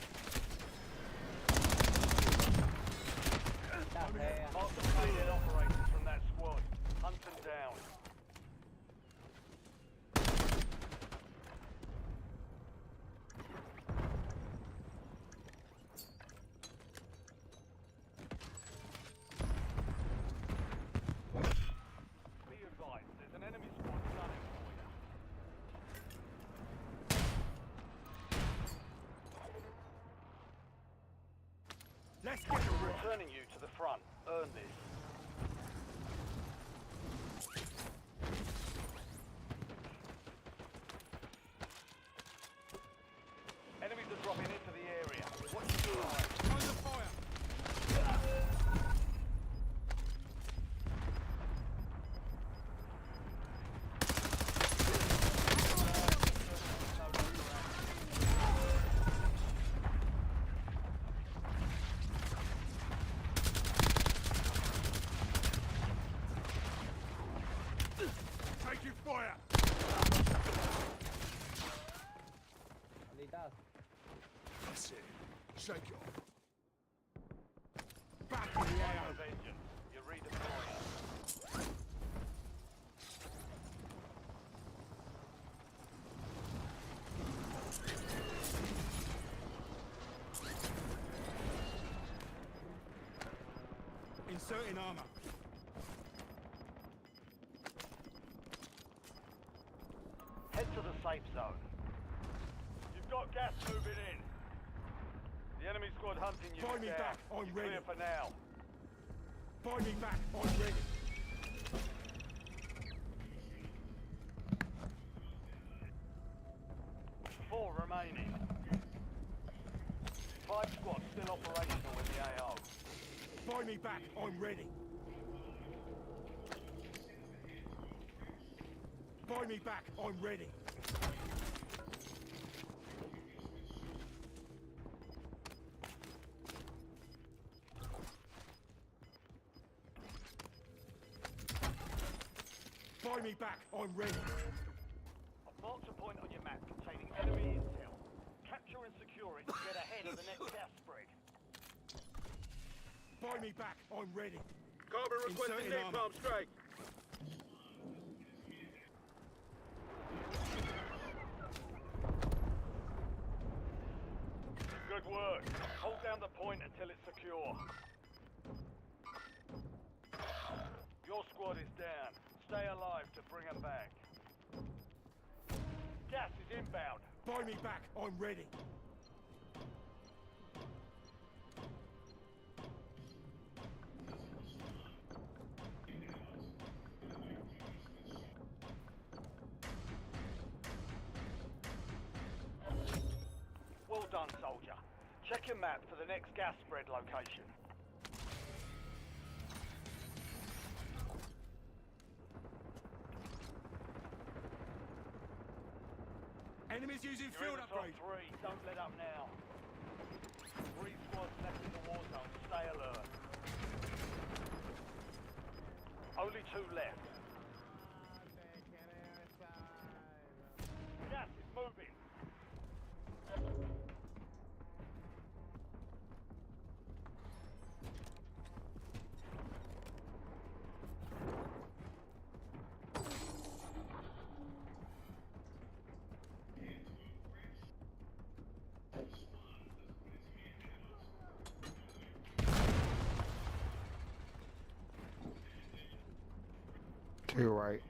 Mark the payload operators from that squad. Hunt them down. Let's get to work. Returning you to the front. Earn this. Enemies are dropping into the area. Watch your eyes. Under fire. Taking fire. That's it. Shake it off. Back in the air. Vengeance. You're redeploying. Inserting armor. Head to the safe zone. You've got gas moving in. The enemy squad hunting you. Find me back. I'm You're ready. clear for now. Find me back. I'm ready. Four remaining. 5 squads still operational in the AO. Find me back. I'm ready. Find me back. I'm ready. Find me back. I'm ready. I've marked a point on your map containing enemy intel. Capture and secure it to get ahead of the next gas spread. Find me back. I'm ready. Carbon requesting Inserting armor. napalm strike. Good work. Hold down the point until it's secure. Your squad is down. Stay alive to bring them back. Gas is inbound. Find me back. I'm ready. Well done, soldier. Check your map for the next gas spread location. Enemies using You're in field the top upgrade. 3. Don't let up now. 3 squads left in the war zone. Stay alert. Only 2 left. Gas is moving. To your right.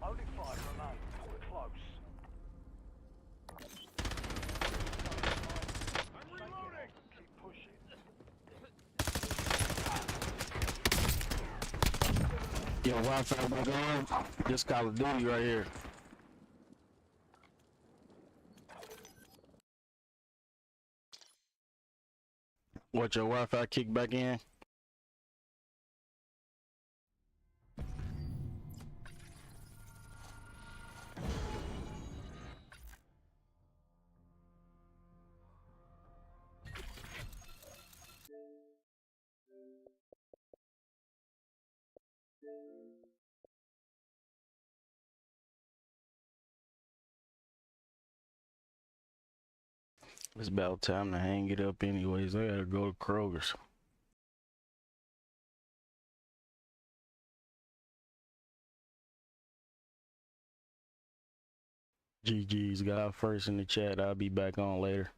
Only 5 remain. We're close. I'm reloading. Keep pushing. Yo, Wi-Fi back on. This Call of Duty right here. What, your Wi-Fi kick back in? It's about time to hang it up anyways. I gotta go to Kroger's. GG's got first in the chat. I'll be back on later.